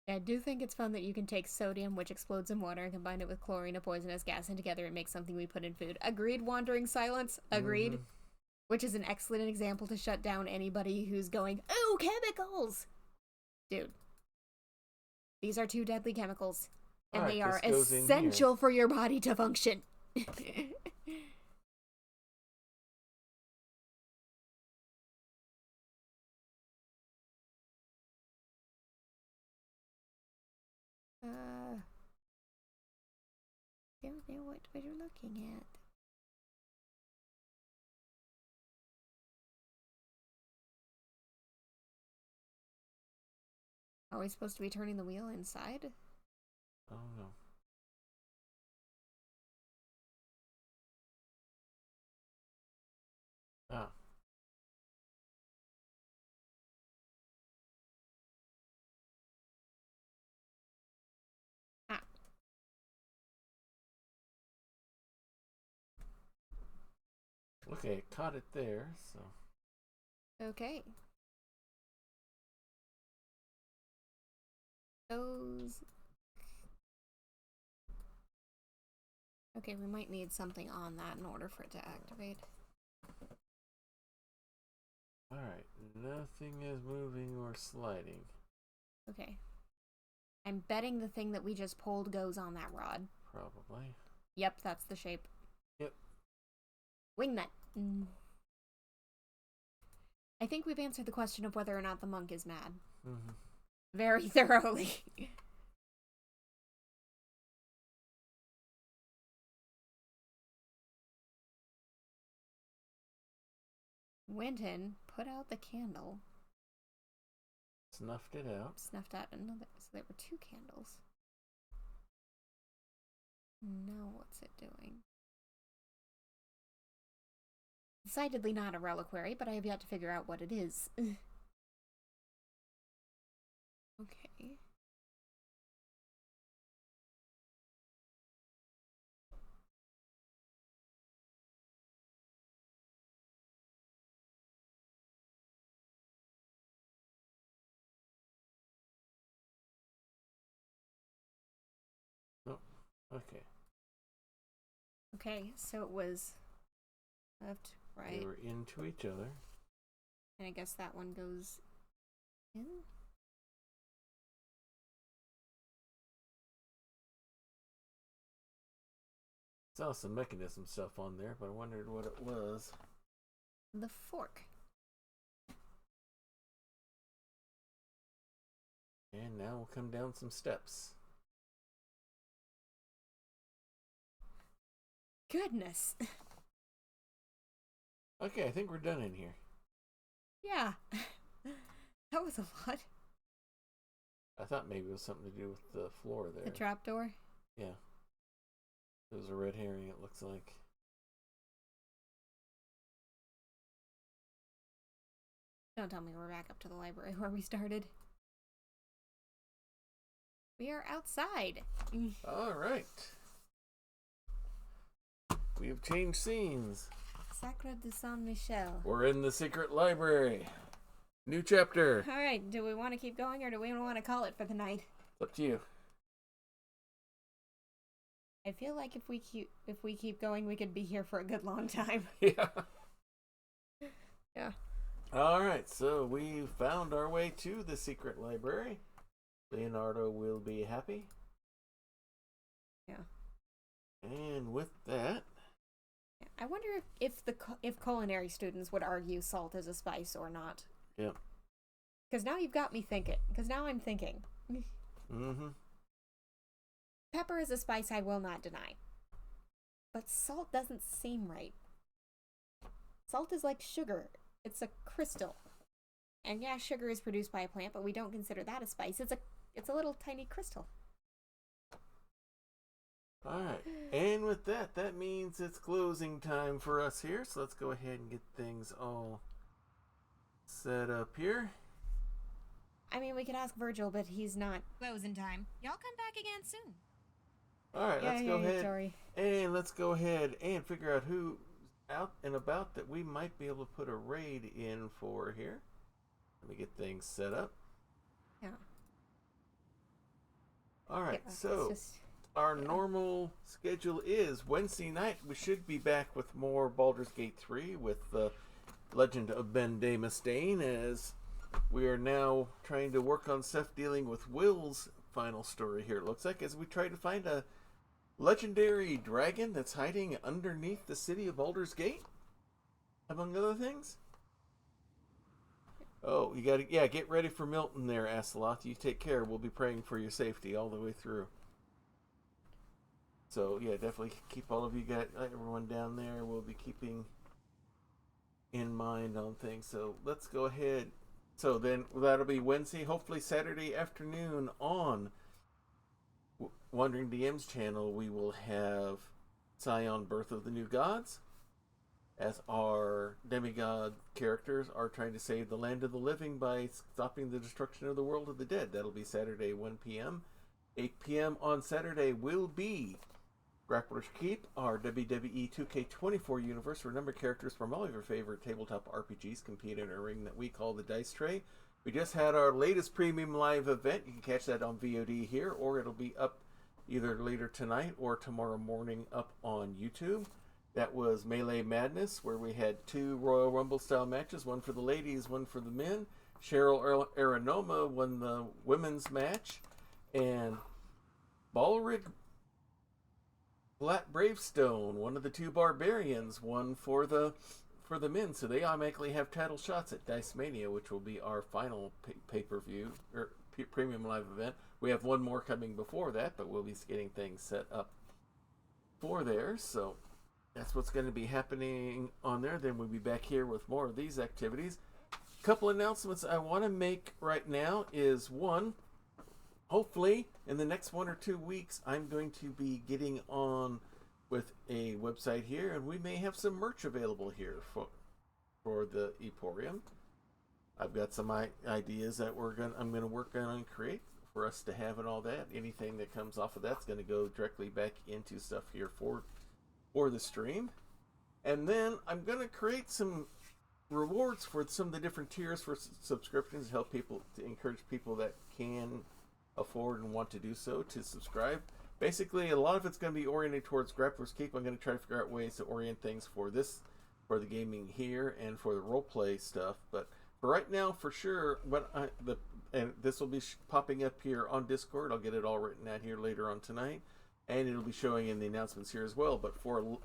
I do think it's fun that you can take sodium, which explodes in water, and combine it with chlorine, a poisonous gas, and together it makes something we put in food. Agreed, Wandering Silence? Agreed. Mm-hmm. Which is an excellent example to shut down anybody who's going, "Ooh, chemicals!" Dude. These are 2 deadly chemicals. And Alright, they are this goes in essential for your body to function. Don't know what we're looking at. Are we supposed to be turning the wheel inside? I don't know. Ah. Ah. Okay, it caught it there, so. Okay. Those. Okay, we might need something on that in order for it to activate. Alright, nothing is moving or sliding. Okay. I'm betting the thing that we just pulled goes on that rod. Probably. Yep, that's the shape. Yep. Wingnut. I think we've answered the question of whether or not the monk is mad. Mm-hmm. Very thoroughly. Winton put out the candle. Snuffed it out. Snuffed out another. So there were 2 candles. Now what's it doing? decidedly not a reliquary, but I have yet to figure out what it is. Okay. Oh, okay. Okay, so it was left, right, They were into each other. and I guess that one goes in? Saw some mechanism stuff on there, but I wondered what it was. The fork. And now we'll come down some steps. Goodness. Okay, I think we're done in here. Yeah. That was a lot. I thought maybe it was something to do with the floor there. The trapdoor? Yeah. It was a red herring, it looks like. Don't tell me we're back up to the library where we started. We are outside. All right. We have changed scenes. Sacre de Saint Michel. We're in the secret library. New chapter. All right, do we want to keep going or do we want to call it for the night? It's up to you. I feel like if we keep going, we could be here for a good long time. Yeah. Yeah. All right, so we found our way to the secret library. Leonardo will be happy. Yeah. And with that, I wonder if culinary students would argue salt is a spice or not. Yep. Because now you've got me thinking. Because now I'm thinking. mm-hmm. Pepper is a spice I will not deny. But salt doesn't seem right. Salt is like sugar. It's a crystal. And yeah, sugar is produced by a plant, but we don't consider that a spice. It's a little tiny crystal. All right, and with that, that means it's closing time for us here. So let's go ahead and get things all set up here. I mean, we could ask Virgil, but he's not. Closing time. Y'all come back again soon. All right, let's go ahead Sorry. and let's go ahead and figure out who's out and about that we might be able to put a raid in for here. Let me get things set up. Yeah. All right, Yeah, so it's just, our normal schedule is Wednesday night. We should be back with more Baldur's Gate 3 with the Legend of Ben de Mustaine, as we are now trying to work on stuff dealing with Will's final story here, it looks like, as we try to find a legendary dragon that's hiding underneath the city of Baldur's Gate, among other things. Oh, you gotta, yeah, get ready for Milton there, Asteloth. You take care. We'll be praying for your safety all the way through. So, yeah, definitely keep all of you guys, everyone down there. We'll be keeping in mind on things. So, let's go ahead. So, then that'll be Wednesday, hopefully Saturday afternoon on Wandering DM's channel. We will have Scion Birth of the New Gods, as our demigod characters are trying to save the land of the living by stopping the destruction of the world of the dead. That'll be Saturday, 1 p.m. 8 p.m. on Saturday will be Grappler's Keep, our WWE 2K24 universe, where a number of characters from all of your favorite tabletop RPGs compete in a ring that we call the Dice Tray. We just had our latest premium live event. You can catch that on VOD here, or it'll be up either later tonight or tomorrow morning up on YouTube. That was Melee Madness, where we had 2 Royal Rumble style matches, one for the ladies, one for the men. Cheryl Aranoma won the women's match, and Balrig Bravestone, one of the 2 barbarians, won for the men. So they automatically have title shots at Dice Mania, which will be our final pay-per-view or premium live event. We have one more coming before that, but we'll be getting things set up for there. So that's what's going to be happening on there. Then we'll be back here with more of these activities. A couple announcements I want to make right now is, one, hopefully in the next 1 or 2 weeks, I'm going to be getting on with a website here, and we may have some merch available here for the Emporium. I've got some ideas that I'm gonna work on and create for us to have and all that. Anything that comes off of that's gonna go directly back into stuff here for the stream. And then I'm gonna create some rewards for some of the different tiers for subscriptions to help people, to encourage people that can afford and want to do so to subscribe. Basically, a lot of it's going to be oriented towards Grappler's Keep. I'm going to try to figure out ways to orient things for the gaming here and for the roleplay stuff. But for right now, for sure, and this will be popping up here on Discord. I'll get it all written out here later on tonight, and it'll be showing in the announcements here as well. But for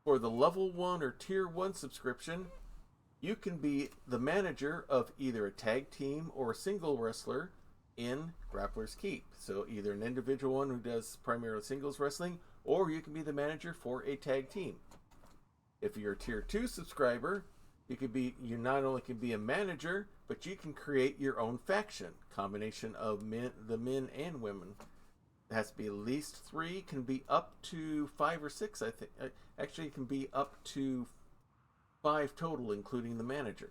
the level 1 or tier 1 subscription, you can be the manager of either a tag team or a single wrestler in Grappler's Keep. So either an individual one who does primarily singles wrestling, or you can be the manager for a tag team. If you're a tier 2 subscriber, you not only can be a manager, but you can create your own faction, combination of the men and women. It has to be at least 3, can be up to 5 or 6, I think. Actually, it can be up to 5 total, including the manager.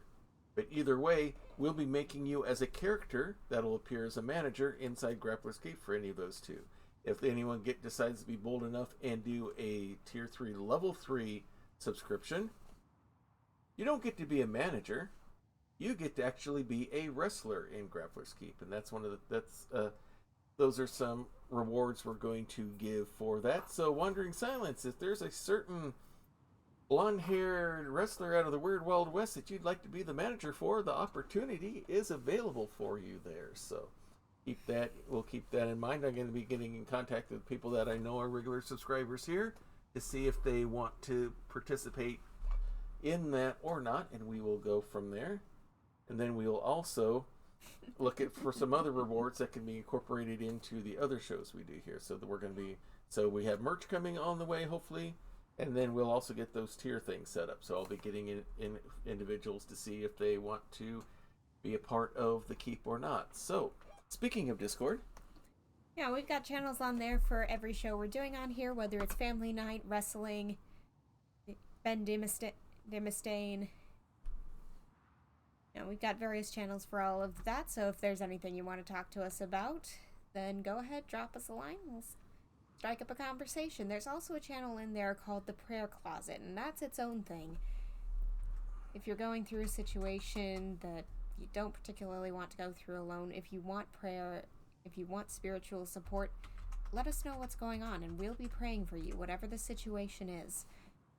But either way, we'll be making you as a character that'll appear as a manager inside Grappler's Keep for any of those 2. If anyone decides to be bold enough and do a tier 3, level 3 subscription, you don't get to be a manager. You get to actually be a wrestler in Grappler's Keep, and that's those are some rewards we're going to give for that. So, Wandering Silence, if there's a certain blonde-haired wrestler out of the Weird Wild West that you'd like to be the manager for, the opportunity is available for you there. So we'll keep that in mind. I'm going to be getting in contact with people that I know are regular subscribers here to see if they want to participate in that or not, and we will go from there. And then we will also look for some other rewards that can be incorporated into the other shows we do here. So we have merch coming on the way, hopefully. And then we'll also get those tier things set up. So I'll be getting in individuals to see if they want to be a part of the Keep or not. So, speaking of Discord. Yeah, we've got channels on there for every show we're doing on here, whether it's Family Night, Wrestling, Ben Dimistane. Yeah, we've got various channels for all of that. So if there's anything you want to talk to us about, then go ahead, drop us a line. We'll strike up a conversation. There's also a channel in there called the Prayer Closet, and that's its own thing. If you're going through a situation that you don't particularly want to go through alone, if you want prayer, if you want spiritual support, let us know what's going on, and we'll be praying for you, whatever the situation is.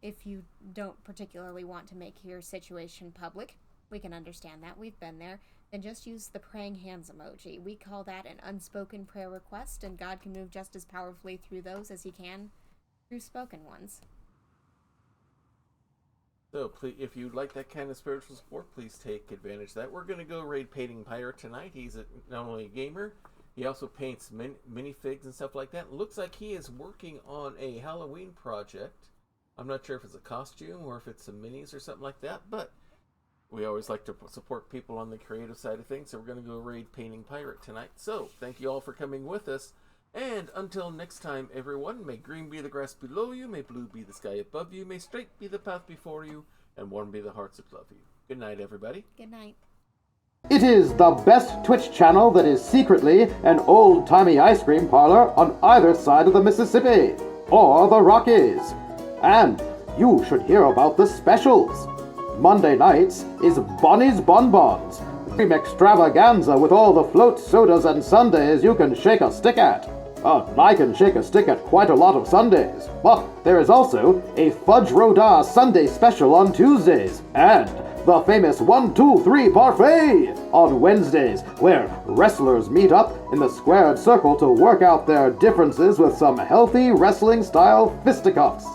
If you don't particularly want to make your situation public, we can understand that. We've been there. Then just use the praying hands emoji. We call that an unspoken prayer request, and God can move just as powerfully through those as he can through spoken ones. So, please, if you'd like that kind of spiritual support, please take advantage of that. We're going to go raid Painting Pirate tonight. He's not only a gamer, he also paints minifigs and stuff like that. It looks like he is working on a Halloween project. I'm not sure if it's a costume or if it's some minis or something like that, but we always like to support people on the creative side of things, so we're going to go raid Painting Pirate tonight. So, thank you all for coming with us, and until next time, everyone, may green be the grass below you, may blue be the sky above you, may straight be the path before you, and warm be the hearts that love you. Good night, everybody. Good night. It is the best Twitch channel that is secretly an old-timey ice cream parlor on either side of the Mississippi, or the Rockies. And you should hear about the specials. Monday nights is Bonnie's Bonbons, cream extravaganza with all the float sodas and sundaes you can shake a stick at. I can shake a stick at quite a lot of Sundays, but there is also a Fudge Rodin Sunday special on Tuesdays, and the famous 1, 2, 3 parfait on Wednesdays, where wrestlers meet up in the squared circle to work out their differences with some healthy wrestling-style fisticuffs.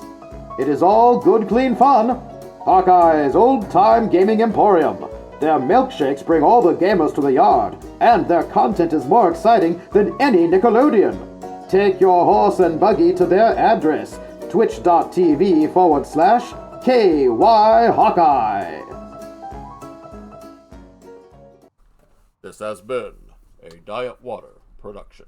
It is all good, clean fun. Hawkeye's old-time gaming emporium. Their milkshakes bring all the gamers to the yard, and their content is more exciting than any Nickelodeon. Take your horse and buggy to their address, twitch.tv/KY Hawkeye. This has been a Diet Water production.